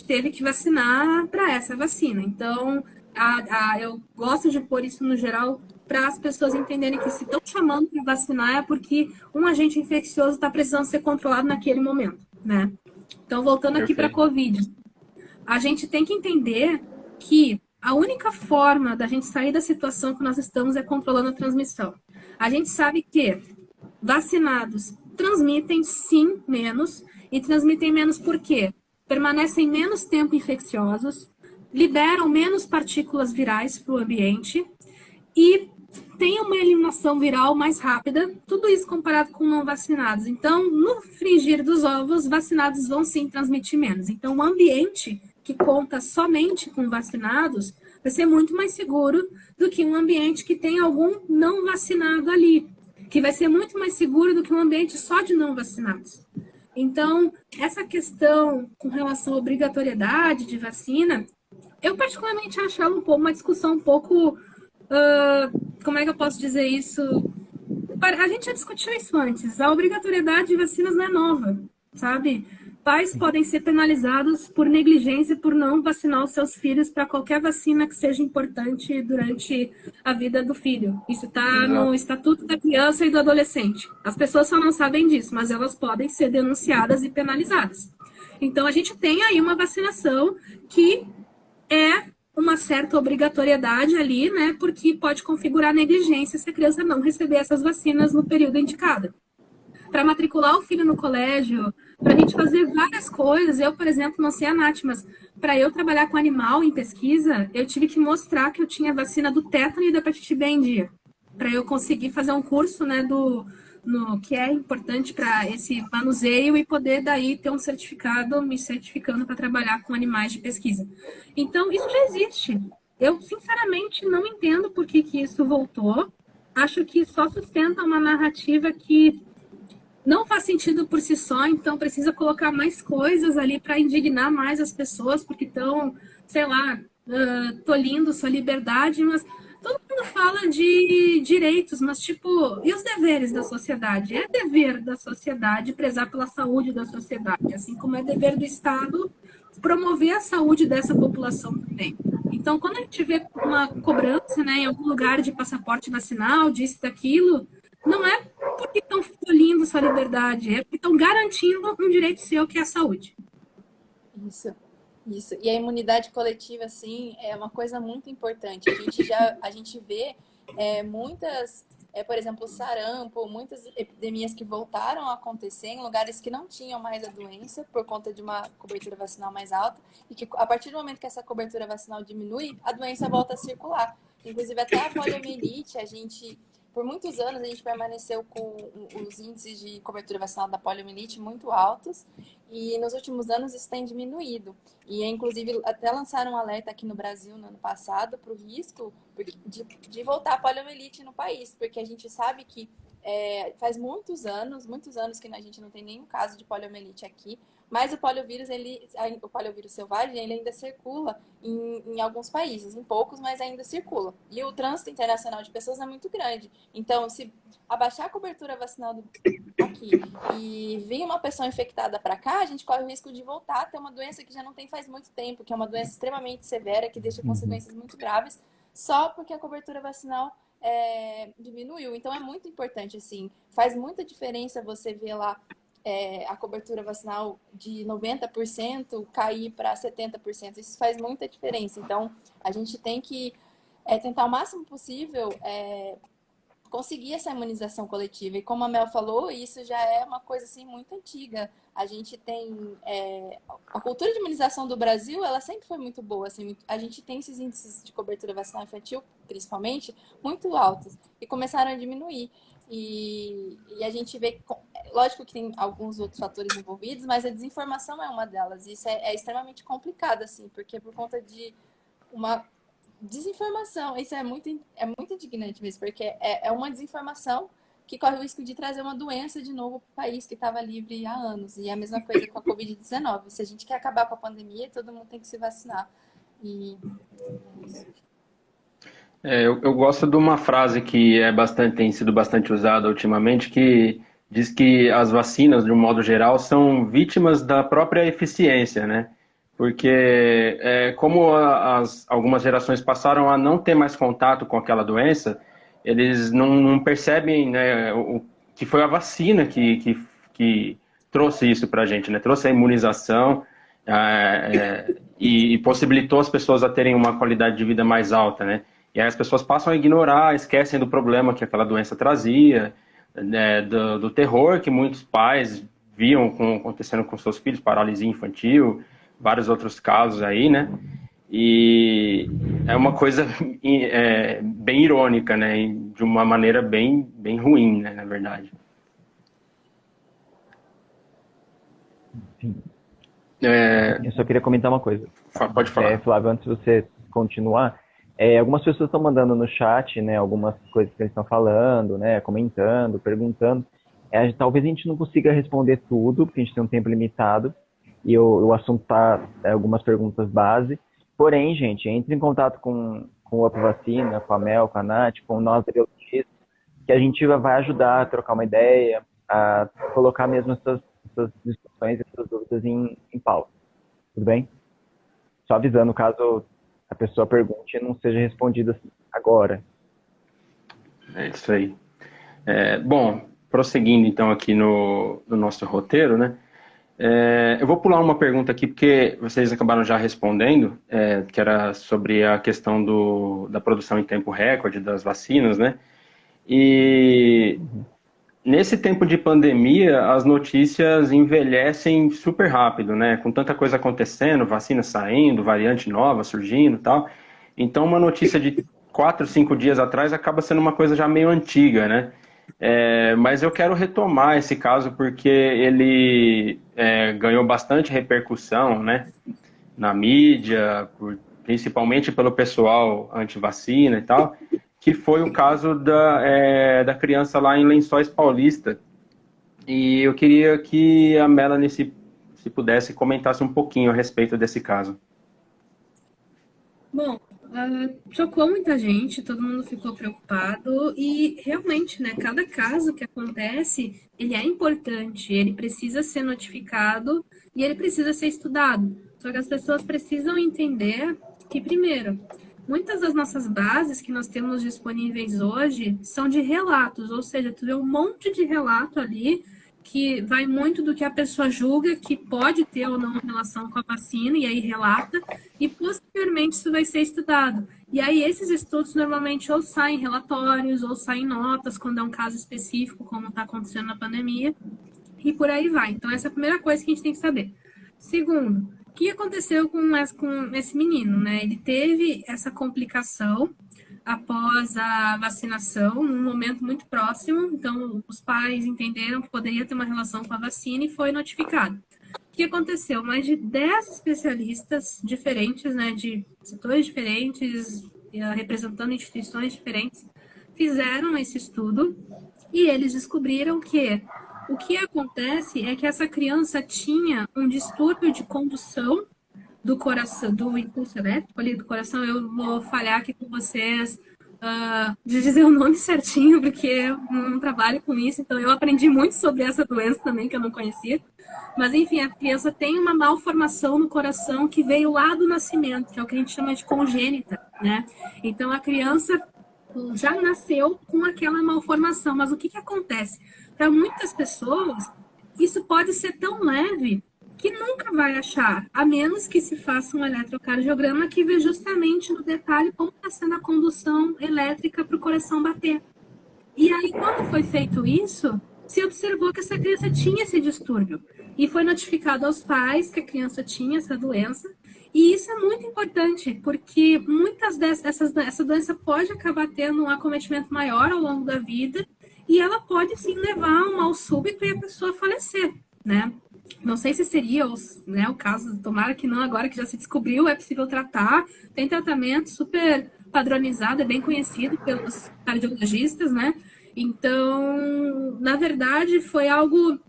teve que vacinar para essa vacina. Então, eu gosto de pôr isso no geral para as pessoas entenderem que se estão chamando para vacinar é porque um agente infeccioso está precisando ser controlado naquele momento, né? Então, voltando aqui para a Covid, a gente tem que entender que a única forma da gente sair da situação que nós estamos é controlando a transmissão. A gente sabe que vacinados transmitem, sim, menos, e transmitem menos por quê? Permanecem menos tempo infecciosos, liberam menos partículas virais para o ambiente e tem uma eliminação viral mais rápida, tudo isso comparado com não vacinados. Então, no frigir dos ovos, vacinados vão sim transmitir menos. Então, o ambiente que conta somente com vacinados vai ser muito mais seguro do que um ambiente que tem algum não vacinado ali, que vai ser muito mais seguro do que um ambiente só de não vacinados. Então, essa questão com relação à obrigatoriedade de vacina, eu particularmente acho ela uma discussão um pouco... como é que eu posso dizer isso? A gente já discutiu isso antes. A obrigatoriedade de vacinas não é nova, sabe? Pais podem ser penalizados por negligência por não vacinar os seus filhos para qualquer vacina que seja importante durante a vida do filho. Isso está no Estatuto da Criança e do Adolescente. As pessoas só não sabem disso, mas elas podem ser denunciadas e penalizadas. Então, a gente tem aí uma vacinação que é uma certa obrigatoriedade ali, né? Porque pode configurar negligência se a criança não receber essas vacinas no período indicado. Para matricular o filho no colégio, para a gente fazer várias coisas. Eu, por exemplo, não sei a Nath, mas para eu trabalhar com animal em pesquisa, eu tive que mostrar que eu tinha vacina do tétano e da hepatite B em dia. Para eu conseguir fazer um curso, né, que é importante para esse manuseio e poder daí ter um certificado, me certificando para trabalhar com animais de pesquisa. Então, isso já existe. Eu, sinceramente, não entendo por que isso voltou. Acho que só sustenta uma narrativa que não faz sentido por si só, então precisa colocar mais coisas ali para indignar mais as pessoas, porque estão, sei lá, tolhindo sua liberdade, mas Todo mundo fala de direitos, mas, tipo, e os deveres da sociedade? É dever da sociedade prezar pela saúde da sociedade, assim como é dever do Estado promover a saúde dessa população também. Então, quando a gente vê uma cobrança, né, em algum lugar de passaporte vacinal, disso, daquilo, não é porque estão tolhindo sua liberdade, é porque estão garantindo um direito seu, que é a saúde. Isso, isso. E a imunidade coletiva, assim, é uma coisa muito importante. A gente vê muitas, por exemplo, sarampo, muitas epidemias que voltaram a acontecer em lugares que não tinham mais a doença por conta de uma cobertura vacinal mais alta e que a partir do momento que essa cobertura vacinal diminui, a doença volta a circular. Inclusive até a poliomielite, por muitos anos a gente permaneceu com os índices de cobertura vacinal da poliomielite muito altos e nos últimos anos isso tem diminuído. E inclusive até lançaram um alerta aqui no Brasil no ano passado para o risco de voltar a poliomielite no país, porque a gente sabe que faz muitos anos que a gente não tem nenhum caso de poliomielite aqui, mas o poliovírus selvagem, ele ainda circula em alguns países, em poucos, mas ainda circula. E o trânsito internacional de pessoas é muito grande. Então, se abaixar a cobertura vacinal aqui e vir uma pessoa infectada para cá, a gente corre o risco de voltar a ter uma doença que já não tem faz muito tempo, que é uma doença extremamente severa, que deixa consequências muito graves, só porque a cobertura vacinal diminuiu. Então, é muito importante, assim, faz muita diferença você ver lá a cobertura vacinal de 90% cair para 70%. Isso faz muita diferença. Então, a gente tem que tentar o máximo possível conseguir essa imunização coletiva. E como a Mel falou, isso já é uma coisa assim, muito antiga. A gente tem... a cultura de imunização do Brasil, ela sempre foi muito boa. Assim, a gente tem esses índices de cobertura vacinal infantil, principalmente, muito altos. E começaram a diminuir. E a gente vê, lógico que tem alguns outros fatores envolvidos, mas a desinformação é uma delas. Isso é extremamente complicado, assim, porque por conta de uma desinformação, isso é muito indignante mesmo, porque é uma desinformação que corre o risco de trazer uma doença de novo para o país que estava livre há anos. E é a mesma coisa com a Covid-19. Se a gente quer acabar com a pandemia, todo mundo tem que se vacinar. E eu gosto de uma frase que tem sido bastante usada ultimamente, que diz que as vacinas, de um modo geral, são vítimas da própria eficiência, né? Porque como algumas gerações passaram a não ter mais contato com aquela doença, eles não percebem, né, que foi a vacina que trouxe isso para a gente, né? Trouxe a imunização e possibilitou as pessoas a terem uma qualidade de vida mais alta, né? E aí as pessoas passam a ignorar, esquecem do problema que aquela doença trazia, né, do terror que muitos pais viam acontecendo com seus filhos, paralisia infantil, vários outros casos aí, né? E é uma coisa bem irônica, né? De uma maneira bem ruim, né? Na verdade. Sim. Eu só queria comentar uma coisa. Pode falar. Flávio, antes de você continuar, algumas pessoas estão mandando no chat, né, algumas coisas que eles estão falando, né, comentando, perguntando. Talvez a gente não consiga responder tudo, porque a gente tem um tempo limitado, e o assunto está algumas perguntas base. Porém, gente, entre em contato com o Up Vacina, com a Mel, com a Nath, com nós biologistas, que a gente vai ajudar a trocar uma ideia, a colocar mesmo essas discussões, essas dúvidas em pauta. Tudo bem? Só avisando caso a pessoa pergunte e não seja respondida agora. É isso aí. Bom, prosseguindo então aqui no nosso roteiro, né? Eu vou pular uma pergunta aqui, porque vocês acabaram já respondendo, que era sobre a questão da produção em tempo recorde das vacinas, né? E nesse tempo de pandemia, as notícias envelhecem super rápido, né? Com tanta coisa acontecendo, vacina saindo, variante nova surgindo e tal. Então, uma notícia de 4, 5 dias atrás acaba sendo uma coisa já meio antiga, né? Mas eu quero retomar esse caso porque ele ganhou bastante repercussão, né? Na mídia, principalmente pelo pessoal anti-vacina e tal, que foi o caso da criança lá em Lençóis Paulista. E eu queria que a Melanie, se pudesse, comentasse um pouquinho a respeito desse caso. Bom, chocou muita gente, todo mundo ficou preocupado e realmente, né, cada caso que acontece, ele é importante, ele precisa ser notificado e ele precisa ser estudado. Só que as pessoas precisam entender que, primeiro, muitas das nossas bases que nós temos disponíveis hoje são de relatos, ou seja, tu vê um monte de relato ali que vai muito do que a pessoa julga que pode ter ou não relação com a vacina, e aí relata, e posteriormente isso vai ser estudado. E aí esses estudos normalmente ou saem relatórios, ou saem notas, quando é um caso específico, como está acontecendo na pandemia, e por aí vai. Então essa é a primeira coisa que a gente tem que saber. Segundo, o que aconteceu com esse menino, né? Ele teve essa complicação após a vacinação, num momento muito próximo. Então, os pais entenderam que poderia ter uma relação com a vacina e foi notificado. O que aconteceu? Mais de 10 especialistas diferentes, né, de setores diferentes, representando instituições diferentes, fizeram esse estudo e eles descobriram que o que acontece é que essa criança tinha um distúrbio de condução do coração, do impulso elétrico ali do coração. Eu vou falhar aqui com vocês de dizer o nome certinho, porque eu não trabalho com isso, então eu aprendi muito sobre essa doença também, que eu não conhecia. Mas, enfim, a criança tem uma malformação no coração que veio lá do nascimento, que é o que a gente chama de congênita, né? Então, a criança já nasceu com aquela malformação. Mas o que acontece? Para muitas pessoas, isso pode ser tão leve que nunca vai achar, a menos que se faça um eletrocardiograma que vê justamente no detalhe como está sendo a condução elétrica para o coração bater. E aí, quando foi feito isso, se observou que essa criança tinha esse distúrbio. E foi notificado aos pais que a criança tinha essa doença. E isso é muito importante, porque muitas essa doença pode acabar tendo um acometimento maior ao longo da vida, e ela pode sim levar a um mal súbito e a pessoa falecer, né? Não sei se seria né, o caso, tomara que não, agora que já se descobriu, é possível tratar, tem tratamento super padronizado, é bem conhecido pelos cardiologistas, né? Então, na verdade, foi algo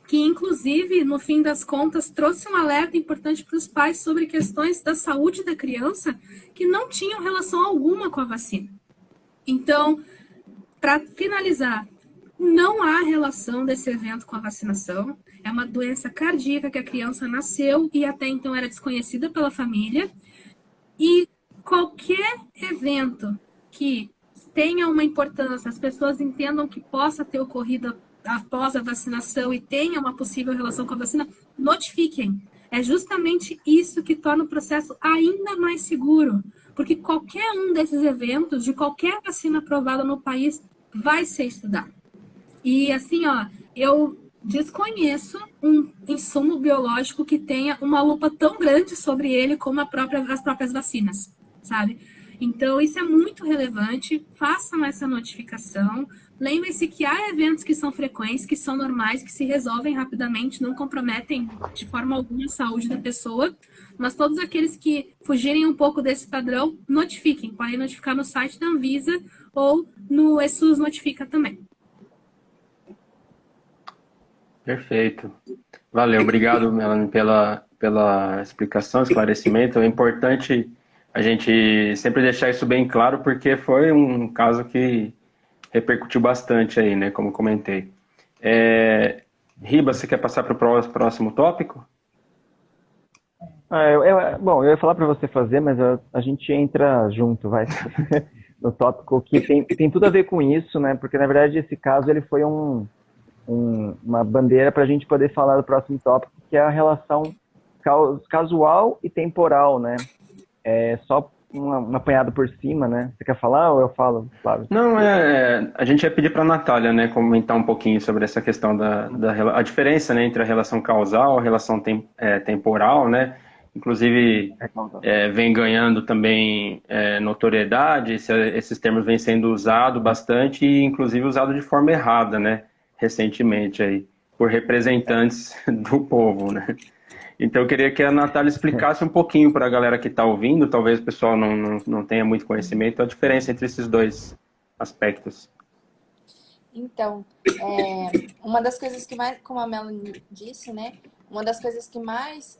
que, inclusive, no fim das contas, trouxe um alerta importante para os pais sobre questões da saúde da criança que não tinham relação alguma com a vacina. Então, para finalizar, não há relação desse evento com a vacinação. É uma doença cardíaca que a criança nasceu e até então era desconhecida pela família. E qualquer evento que tenha uma importância, as pessoas entendam que possa ter ocorrido após a vacinação e tenha uma possível relação com a vacina, notifiquem. É justamente isso que torna o processo ainda mais seguro, porque qualquer um desses eventos, de qualquer vacina aprovada no país, vai ser estudado. E assim, ó, eu desconheço um insumo biológico que tenha uma lupa tão grande sobre ele como as próprias vacinas, sabe? Então, isso é muito relevante, façam essa notificação. Lembre-se que há eventos que são frequentes, que são normais, que se resolvem rapidamente, não comprometem de forma alguma a saúde da pessoa, mas todos aqueles que fugirem um pouco desse padrão, notifiquem. Podem notificar no site da Anvisa ou no ESUS Notifica também. Perfeito. Valeu, obrigado, Melanie, pela explicação, esclarecimento. É importante a gente sempre deixar isso bem claro, porque foi um caso que repercutiu bastante aí, né, como comentei. Riba, você quer passar para o próximo tópico? Bom, eu ia falar para você fazer, mas a gente entra junto, vai, no tópico que tem tudo a ver com isso, né, porque na verdade esse caso ele foi uma bandeira para a gente poder falar do próximo tópico, que é a relação casual e temporal, né? É só um apanhado por cima, né? Você quer falar ou eu falo, Flávio? Não, a gente ia pedir para a Natália, né, comentar um pouquinho sobre essa questão a diferença, né, entre a relação causal, a relação temporal, né? Inclusive, vem ganhando também notoriedade, esses termos vêm sendo usados bastante e, inclusive, usados de forma errada, né? Recentemente aí, por representantes do povo, né? Então eu queria que a Natália explicasse um pouquinho para a galera que está ouvindo, talvez o pessoal não tenha muito conhecimento, a diferença entre esses dois aspectos. Então, uma das coisas que mais, como a Melanie disse, né, uma das coisas que mais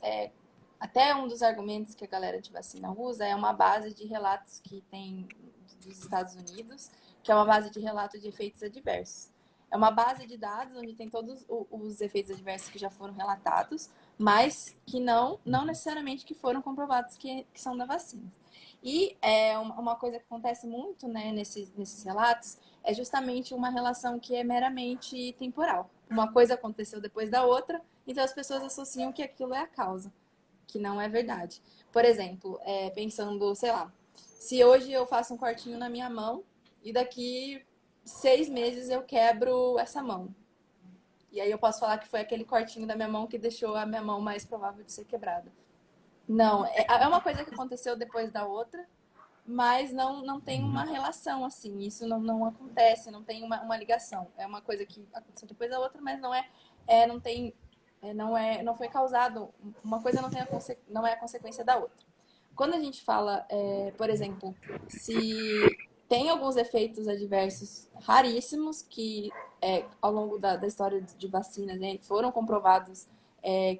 até um dos argumentos que a galera de vacina usa é uma base de relatos que tem dos Estados Unidos, que é uma base de relato de efeitos adversos. É uma base de dados onde tem todos os efeitos adversos que já foram relatados, mas que não necessariamente que foram comprovados que são da vacina. E uma coisa que acontece muito, né, nesses relatos é justamente uma relação que é meramente temporal. Uma coisa aconteceu depois da outra, então as pessoas associam que aquilo é a causa, que não é verdade. Por exemplo, pensando, sei lá, se hoje eu faço um cortinho na minha mão e daqui 6 meses eu quebro essa mão. E aí eu posso falar que foi aquele cortinho da minha mão que deixou a minha mão mais provável de ser quebrada. Não, é uma coisa que aconteceu depois da outra, mas não tem uma relação assim. Isso não acontece, não tem uma ligação. É uma coisa que aconteceu depois da outra, mas não foi causado. Uma coisa não é a consequência da outra. Quando a gente fala, por exemplo, se tem alguns efeitos adversos raríssimos que ao longo da história de vacinas, né, foram comprovados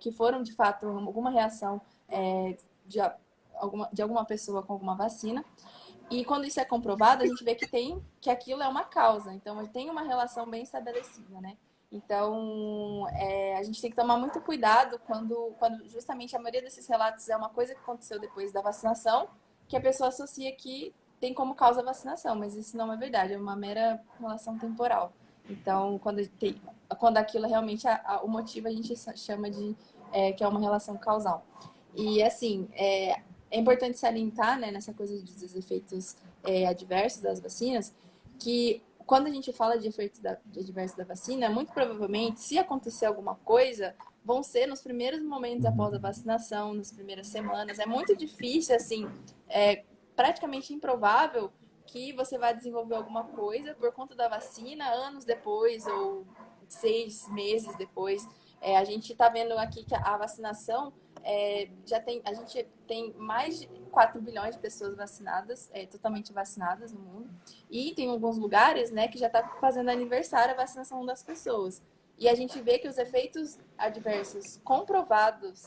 que foram de fato alguma reação de alguma pessoa com alguma vacina. E quando isso é comprovado, a gente vê que aquilo é uma causa. Então, tem uma relação bem estabelecida, né? Então, a gente tem que tomar muito cuidado quando justamente a maioria desses relatos é uma coisa que aconteceu depois da vacinação, que a pessoa associa que tem como causa a vacinação, mas isso não é verdade, é uma mera relação temporal. Então, quando aquilo é realmente o motivo, a gente chama de que é uma relação causal. E, assim, é importante salientar, né, nessa coisa dos efeitos adversos das vacinas, que quando a gente fala de efeitos adversos da vacina, muito provavelmente, se acontecer alguma coisa, vão ser nos primeiros momentos após a vacinação, nas primeiras semanas. É muito difícil, assim, praticamente improvável que você vai desenvolver alguma coisa por conta da vacina anos depois ou 6 meses depois. A gente está vendo aqui que a vacinação a gente tem mais de 4 bilhões de pessoas vacinadas, totalmente vacinadas no mundo. E tem alguns lugares, né, que já está fazendo aniversário a vacinação das pessoas. E a gente vê que os efeitos adversos comprovados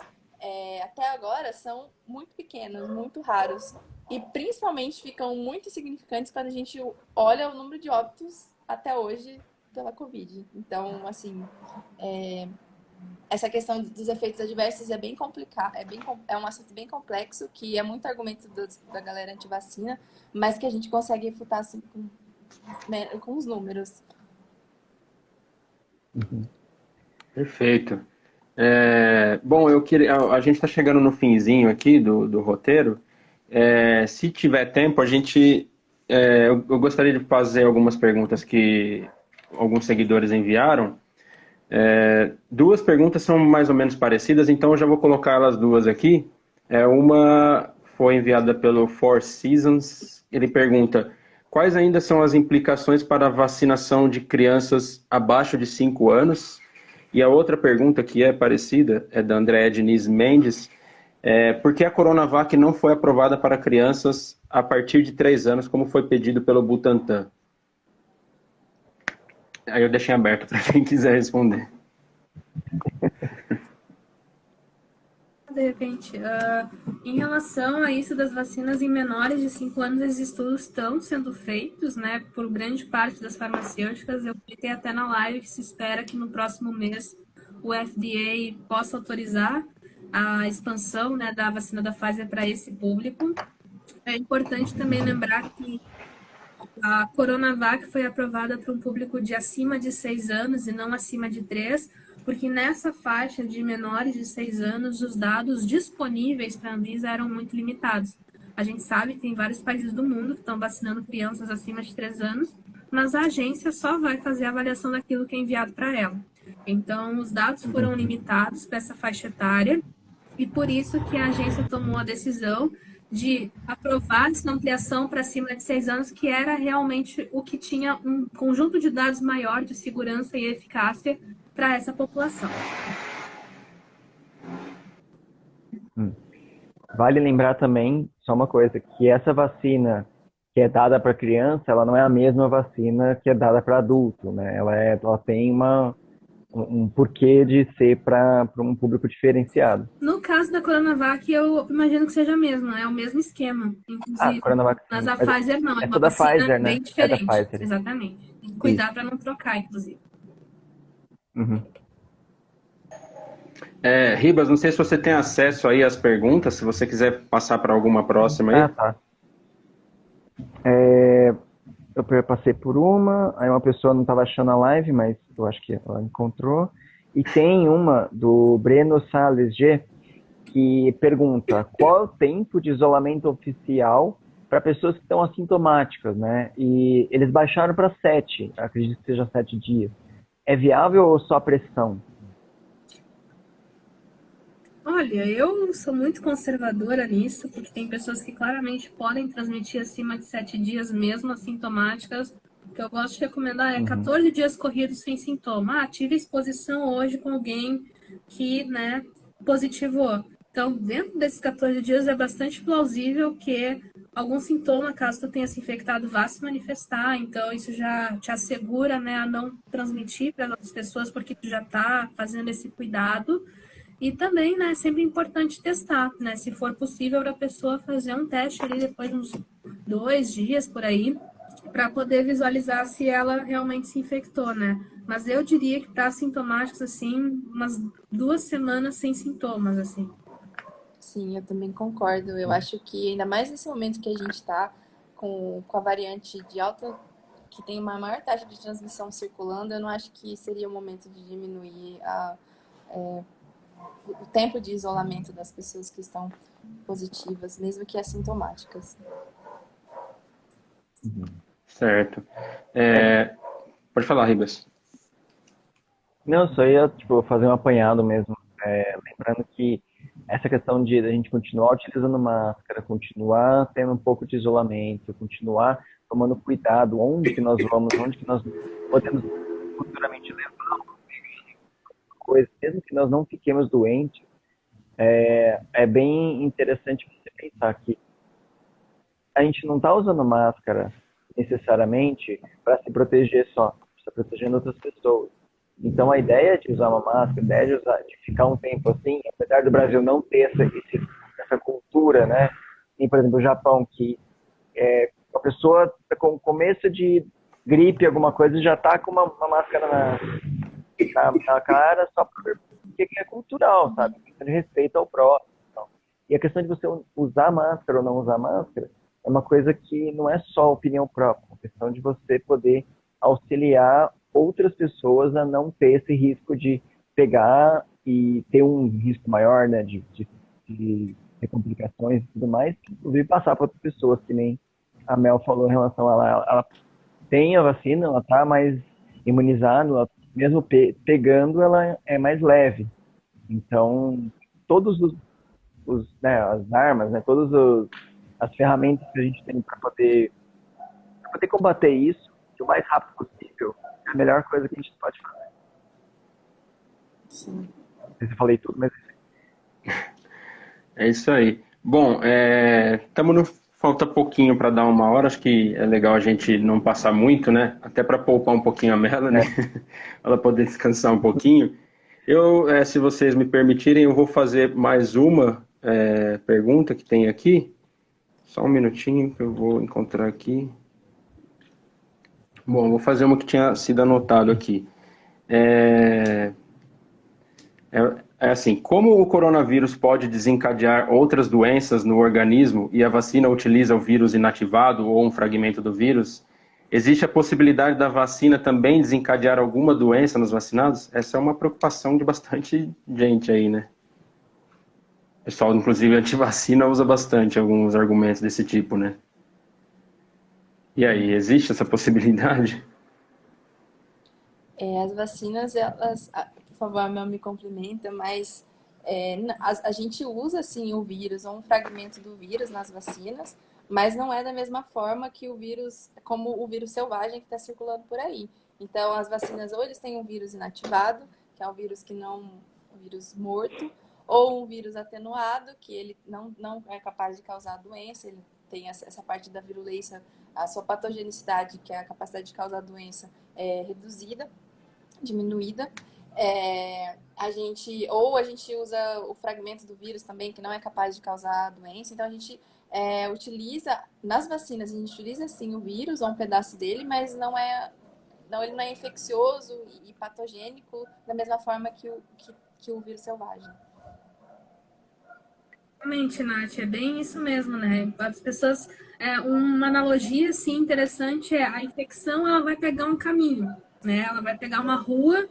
até agora são muito pequenos, muito raros. E principalmente ficam muito significantes quando a gente olha o número de óbitos até hoje pela Covid. Então, assim, essa questão dos efeitos adversos é bem complicado, é um assunto bem complexo, que é muito argumento da galera anti-vacina, mas que a gente consegue refutar assim, com os números. Perfeito. Bom, a gente está chegando no finzinho aqui do roteiro. Se tiver tempo, eu gostaria de fazer algumas perguntas que alguns seguidores enviaram. 2 perguntas são mais ou menos parecidas, então eu já vou colocar elas 2 aqui. Uma foi enviada pelo Four Seasons. Ele pergunta: quais ainda são as implicações para a vacinação de crianças abaixo de 5 anos? E a outra pergunta, que é parecida, é da Andréa Diniz Mendes. Por que a Coronavac não foi aprovada para crianças a partir de 3 anos, como foi pedido pelo Butantan? Aí eu deixei aberto para quem quiser responder. De repente, em relação a isso das vacinas em menores de 5 anos, esses estudos estão sendo feitos, né, por grande parte das farmacêuticas. Eu coloquei até na live que se espera que no próximo mês o FDA possa autorizar a expansão, né, da vacina da Pfizer para esse público. É importante também lembrar que a Coronavac foi aprovada para um público de acima de 6 anos e não acima de 3, porque nessa faixa de menores de 6 anos, os dados disponíveis para a Anvisa eram muito limitados. A gente sabe que tem vários países do mundo que estão vacinando crianças acima de 3 anos, mas a agência só vai fazer a avaliação daquilo que é enviado para ela. Então, os dados foram limitados para essa faixa etária, e por isso que a agência tomou a decisão de aprovar essa ampliação para cima de 6 anos, que era realmente o que tinha um conjunto de dados maior de segurança e eficácia para essa população. Vale lembrar também, só uma coisa, que essa vacina que é dada para criança, ela não é a mesma vacina que é dada para adulto, né? Ela tem um porquê de ser para um público diferenciado. No caso da Coronavac, eu imagino que seja mesmo, é o mesmo esquema, Ah, inclusive. Coronavac Mas sim. a Mas Pfizer não, é essa uma da vacina Pfizer, né? bem É da diferente. Pfizer. Exatamente. Tem que Isso. cuidar para não trocar, inclusive. Uhum. Ribas, não sei se você tem acesso aí às perguntas, se você quiser passar para alguma próxima Ah, aí. tá. Eu passei por uma, aí uma pessoa não estava achando a live, mas eu acho que ela encontrou. E tem uma do Breno Salles G, que pergunta qual é o tempo de isolamento oficial para pessoas que estão assintomáticas, né? E eles baixaram para 7, acredito que seja 7 dias. É viável ou só pressão? Olha, eu sou muito conservadora nisso, porque tem pessoas que claramente podem transmitir acima de 7 dias mesmo assintomáticas. O que eu gosto de recomendar é Uhum. 14 dias corridos sem sintoma. Ah, tive exposição hoje com alguém que, né, positivou. Então, dentro desses 14 dias é bastante plausível que algum sintoma, caso tu tenha se infectado, vá se manifestar. Então, isso já te assegura, né, a não transmitir para outras pessoas, porque tu já está fazendo esse cuidado. E também, né, é sempre importante testar, né? Se for possível, para a pessoa fazer um teste ali depois de uns 2 dias por aí, para poder visualizar se ela realmente se infectou, né? Mas eu diria que para assintomáticos, assim, umas 2 semanas sem sintomas, assim. Sim, eu também concordo. Eu acho que ainda mais nesse momento que a gente está com a variante de alta, que tem uma maior taxa de transmissão circulando, eu não acho que seria o momento de diminuir o tempo de isolamento das pessoas que estão positivas, mesmo que assintomáticas. Certo. Pode falar, Ribas. Não, só ia tipo, fazer um apanhado mesmo. Lembrando que essa questão de a gente continuar utilizando máscara, continuar tendo um pouco de isolamento, continuar tomando cuidado, onde que nós vamos, onde que nós podemos futuramente levar coisas, mesmo que nós não fiquemos doentes, é bem interessante você pensar que a gente não está usando máscara necessariamente para se proteger só, está protegendo outras pessoas. Então a ideia de usar uma máscara, a ideia de ficar um tempo assim, apesar do Brasil não ter essa cultura, né? Tem, por exemplo, o Japão, que a pessoa tá com começo de gripe, alguma coisa, já está com uma máscara na cara só porque é cultural, sabe? De respeito ao próximo. Então. E a questão de você usar máscara ou não usar máscara é uma coisa que não é só opinião própria, é uma questão de você poder auxiliar outras pessoas a não ter esse risco de pegar e ter um risco maior, né, de ter complicações e tudo mais, inclusive passar para outras pessoas, que nem a Mel falou em relação a ela tem a vacina, ela está mais imunizada, ela, mesmo pegando, ela é mais leve. Então, todos né, as armas, né, as ferramentas que a gente tem para poder combater isso o mais rápido possível é a melhor coisa que a gente pode fazer. Sim. Não sei se eu falei tudo, mas É isso aí. Bom, estamos no. Falta pouquinho para dar 1 hora, acho que é legal a gente não passar muito, né? Até para poupar um pouquinho a Melanie, ela poder descansar um pouquinho. Se vocês me permitirem, eu vou fazer mais uma pergunta que tem aqui. Só um minutinho que eu vou encontrar aqui. Bom, vou fazer uma que tinha sido anotado aqui. É assim, como o coronavírus pode desencadear outras doenças no organismo e a vacina utiliza o vírus inativado ou um fragmento do vírus, existe a possibilidade da vacina também desencadear alguma doença nos vacinados? Essa é uma preocupação de bastante gente aí, né? O pessoal, inclusive, antivacina usa bastante alguns argumentos desse tipo, né? E aí, existe essa possibilidade? As vacinas, elas, por favor, a Mel me complementa, mas a gente usa sim o vírus ou um fragmento do vírus nas vacinas, mas não é da mesma forma que o vírus, como o vírus selvagem que está circulando por aí. Então, as vacinas ou eles têm um vírus inativado, que é um vírus que não, um vírus morto, ou um vírus atenuado, que ele não é capaz de causar doença, ele tem essa parte da virulência, a sua patogenicidade, que é a capacidade de causar doença, é reduzida, diminuída. Ou a gente usa o fragmento do vírus também, que não é capaz de causar doença. Então, a gente utiliza, nas vacinas, a gente utiliza sim o vírus ou um pedaço dele, mas ele não é infeccioso e patogênico da mesma forma que o vírus selvagem. Realmente, Nath, é bem isso mesmo, né? As pessoas, uma analogia assim interessante é a infecção, ela vai pegar um caminho, né? Ela vai pegar uma rua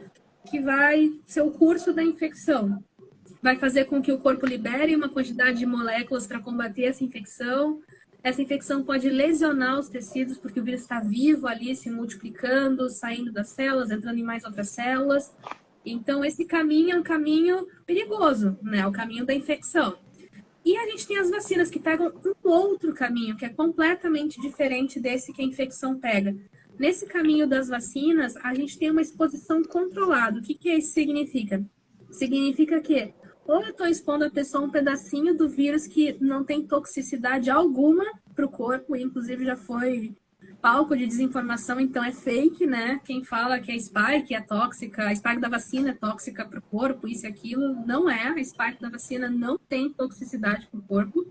que vai ser o curso da infecção. Vai fazer com que o corpo libere uma quantidade de moléculas para combater essa infecção. Essa infecção pode lesionar os tecidos, porque o vírus está vivo ali, se multiplicando, saindo das células, entrando em mais outras células. Então, esse caminho é um caminho perigoso, né? O caminho da infecção. E a gente tem as vacinas que pegam um outro caminho, que é completamente diferente desse que a infecção pega. Nesse caminho das vacinas, a gente tem uma exposição controlada. O que isso significa? Significa que ou eu estou expondo a pessoa a um pedacinho do vírus que não tem toxicidade alguma para o corpo, inclusive já foi palco de desinformação, então é fake, né? Quem fala que a Spike é tóxica, a Spike da vacina é tóxica para o corpo, isso e aquilo, não é. A Spike da vacina não tem toxicidade para o corpo.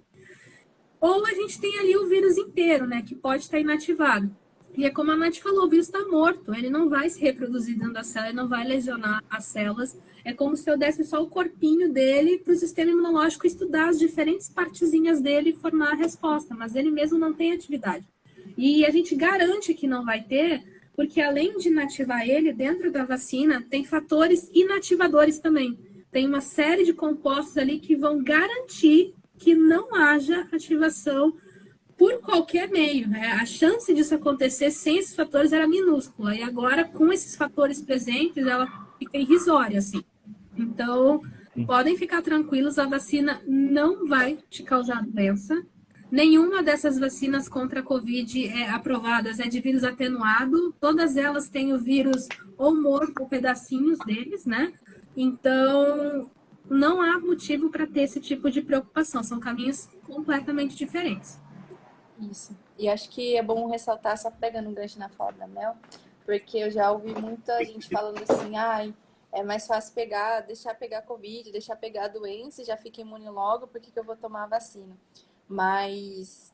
Ou a gente tem ali o vírus inteiro, né? Que pode estar inativado. E é como a Nath falou, o vírus está morto, ele não vai se reproduzir dentro da célula, ele não vai lesionar as células. É como se eu desse só o corpinho dele para o sistema imunológico estudar as diferentes partezinhas dele e formar a resposta, mas ele mesmo não tem atividade. E a gente garante que não vai ter, porque além de inativar ele, dentro da vacina, tem fatores inativadores também. Tem uma série de compostos ali que vão garantir que não haja ativação por qualquer meio, né? A chance disso acontecer sem esses fatores era minúscula. E agora, com esses fatores presentes, ela fica irrisória, assim. Então, podem ficar tranquilos, a vacina não vai te causar doença. Nenhuma dessas vacinas contra a Covid aprovadas é de vírus atenuado. Todas elas têm o vírus ou morto ou pedacinhos deles, né? Então, não há motivo para ter esse tipo de preocupação. São caminhos completamente diferentes. Isso. E acho que é bom ressaltar, só pegando um gancho na fala da Mel, porque eu já ouvi muita gente falando assim, é mais fácil deixar pegar Covid, deixar pegar a doença e já fica imune logo, por que eu vou tomar a vacina? Mas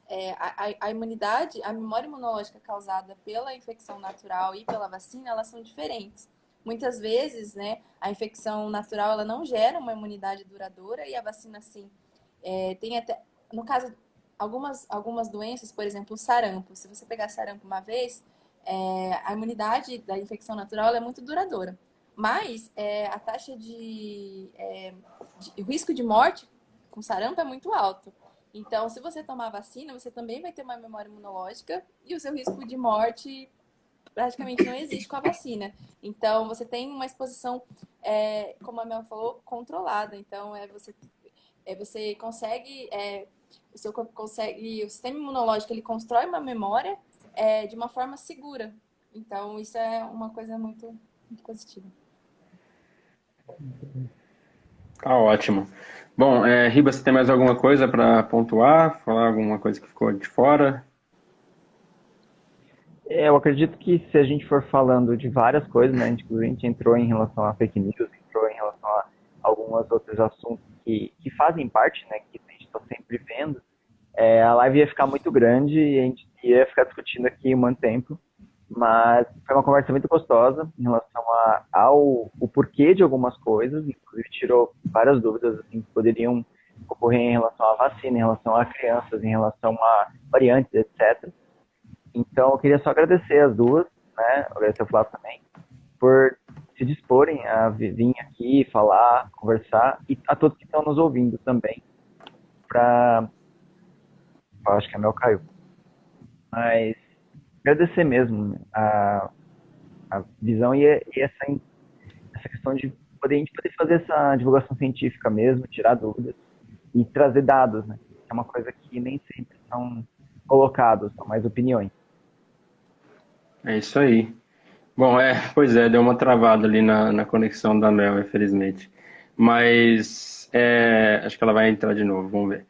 a imunidade, a memória imunológica causada pela infecção natural e pela vacina, elas são diferentes. Muitas vezes, né, a infecção natural ela não gera uma imunidade duradoura e a vacina sim. Tem até, no caso, algumas doenças, por exemplo, o sarampo. Se você pegar sarampo uma vez, a imunidade da infecção natural é muito duradoura. Mas a taxa o risco de morte com sarampo é muito alto. Então, se você tomar vacina, você também vai ter uma memória imunológica e o seu risco de morte praticamente não existe com a vacina. Então, você tem uma exposição, como a Mel falou, controlada. Então, você consegue, o seu corpo consegue, o sistema imunológico, ele constrói uma memória de uma forma segura. Então, isso é uma coisa muito, muito positiva. Tá ótimo. Bom, Riba, você tem mais alguma coisa para pontuar? Falar alguma coisa que ficou de fora? Eu acredito que se a gente for falando de várias coisas, né, a gente entrou em relação a fake news, entrou em relação a alguns outros assuntos que fazem parte, né, que a gente está sempre vendo, a live ia ficar muito grande e a gente ia ficar discutindo aqui um tempo, mas foi uma conversa muito gostosa em relação ao porquê de algumas coisas, inclusive tirou várias dúvidas assim, que poderiam ocorrer em relação à vacina, em relação a crianças, em relação a variantes, etc. Então, eu queria só agradecer as duas, né, agradecer ao Flávio também, por se disporem a vir aqui, falar, conversar, e a todos que estão nos ouvindo também, acho que a Mel caiu. Mas agradecer mesmo a visão e essa questão de a gente poder fazer essa divulgação científica mesmo, tirar dúvidas e trazer dados, né? É uma coisa que nem sempre são colocados, são mais opiniões. É isso aí. Bom, pois deu uma travada ali na conexão da Mel, infelizmente. Mas acho que ela vai entrar de novo, vamos ver.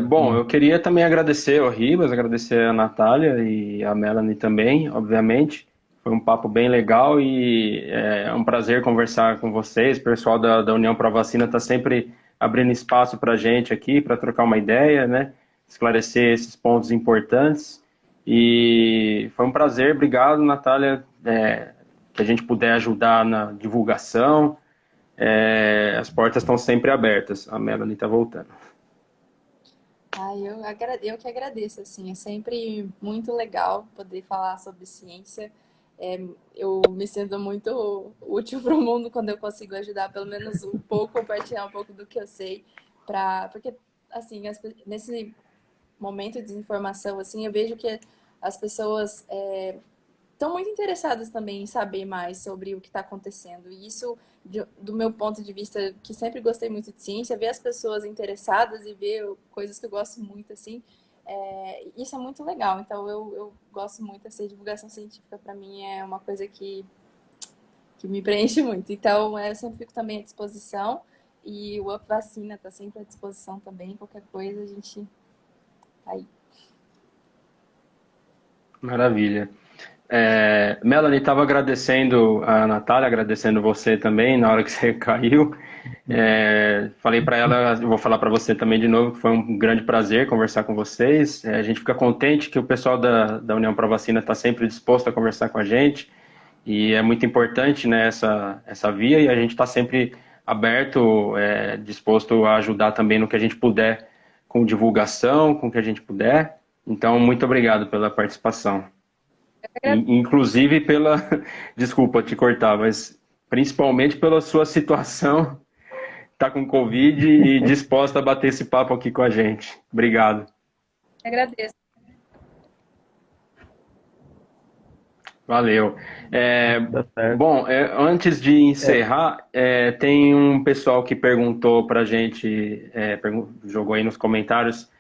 Bom, eu queria também agradecer ao Ribas, agradecer a Natália e a Melanie também, obviamente. Foi um papo bem legal e é um prazer conversar com vocês. O pessoal da União Pro Vacina está sempre abrindo espaço para a gente aqui, para trocar uma ideia, né? Esclarecer esses pontos importantes. E foi um prazer. Obrigado, Natália, que a gente puder ajudar na divulgação. As portas estão sempre abertas. A Melanie está voltando. Eu que agradeço, assim, é sempre muito legal poder falar sobre ciência. Eu me sinto muito útil para o mundo quando eu consigo ajudar, pelo menos um pouco, compartilhar um pouco do que eu sei, porque, assim, nesse momento de desinformação, assim, eu vejo que as pessoas estão muito interessadas também em saber mais sobre o que está acontecendo. E isso, do meu ponto de vista, que sempre gostei muito de ciência, ver as pessoas interessadas e ver coisas que eu gosto muito, assim, isso é muito legal. Então, eu gosto muito dessa divulgação científica. Para mim, é uma coisa que me preenche muito. Então, eu sempre fico também à disposição. E o Up Vacina está sempre à disposição também. Qualquer coisa, a gente tá aí. Maravilha. Melanie, estava agradecendo a Natália, agradecendo você também na hora que você caiu. Falei para ela, eu vou falar para você também de novo, que foi um grande prazer conversar com vocês. A gente fica contente que o pessoal da União Pro Vacina está sempre disposto a conversar com a gente, e é muito importante, né, essa via, e a gente está sempre aberto, disposto a ajudar também no que a gente puder, com divulgação, com o que a gente puder. Então, muito obrigado pela participação. Inclusive pela, desculpa te cortar, mas principalmente pela sua situação, tá com Covid e disposta a bater esse papo aqui com a gente. Obrigado. Agradeço. Valeu. Bom, antes de encerrar, tem um pessoal que perguntou pra gente, jogou aí nos comentários,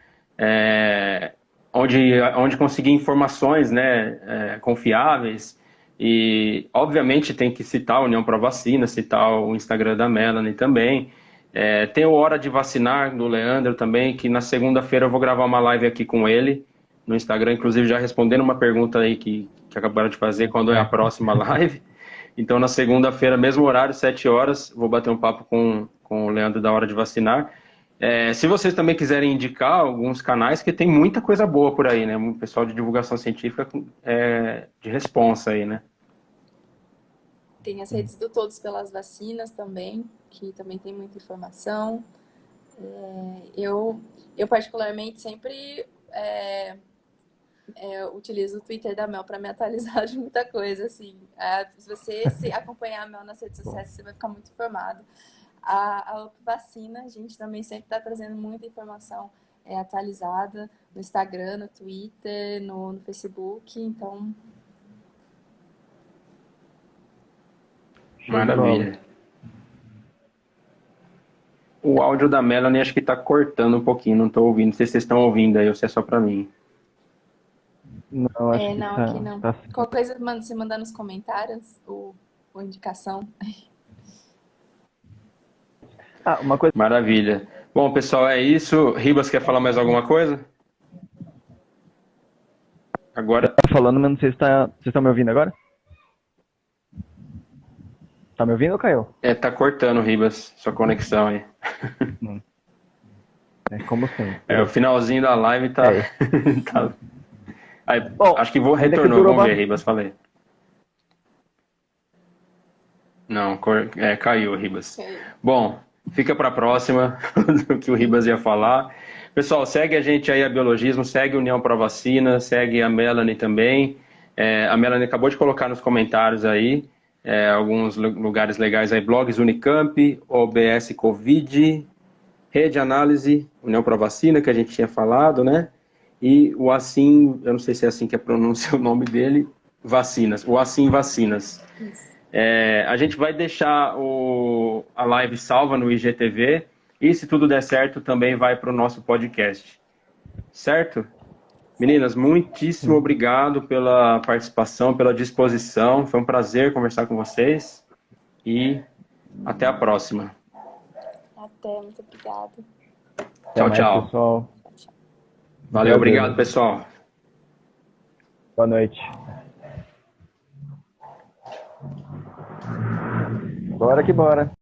onde conseguir informações, né, confiáveis, e obviamente tem que citar a União Pro Vacina, citar o Instagram da Melanie também. Tem o Hora de Vacinar do Leandro também, que na segunda-feira eu vou gravar uma live aqui com ele no Instagram, inclusive já respondendo uma pergunta aí que acabaram de fazer, quando é a próxima live. Então na segunda-feira, mesmo horário, 7 horas, vou bater um papo com o Leandro da Hora de Vacinar. Se vocês também quiserem indicar alguns canais, que tem muita coisa boa por aí, né? Um pessoal de divulgação científica de responsa aí, né? Tem as redes do Todos pelas Vacinas também, que também tem muita informação. Eu particularmente sempre utilizo o Twitter da Mel para me atualizar de muita coisa, assim. Se você acompanhar a Mel nas redes sociais, você vai ficar muito informado. A Vacina, a gente também sempre está trazendo muita informação atualizada no Instagram, no Twitter, no Facebook, então... Maravilha. O áudio da Melanie acho que está cortando um pouquinho, não estou ouvindo. Não sei se vocês estão ouvindo aí ou se é só para mim. Não, acho que não, aqui não. Qualquer coisa, você mandar nos comentários ou indicação. Uma coisa... Maravilha. Bom, pessoal, é isso. Ribas, quer falar mais alguma coisa? Agora... Tá falando, mas não sei se vocês estão me ouvindo agora? Tá me ouvindo ou caiu? Tá cortando, Ribas, sua conexão aí. Como sempre. O finalzinho da live tá... Aí, Bom, acho que retornou, vamos ver, Ribas, falei. Não, caiu, Ribas. Bom, fica para a próxima do que o Ribas ia falar. Pessoal, segue a gente aí, a Biologismo, segue a União Pro Vacina, segue a Melanie também. A Melanie acabou de colocar nos comentários aí alguns lugares legais aí, blogs Unicamp, OBS Covid, Rede Análise, União Pro Vacina, que a gente tinha falado, né? E o Assim, eu não sei se é assim que pronuncia o nome dele, Vacinas, o Assim Vacinas. A gente vai deixar a live salva no IGTV e, se tudo der certo, também vai para o nosso podcast. Certo? Meninas, muitíssimo obrigado pela participação, pela disposição. Foi um prazer conversar com vocês e até a próxima. Até, muito obrigada. Tchau, tchau. Pessoal. Valeu, obrigado, pessoal. Boa noite. Bora que bora.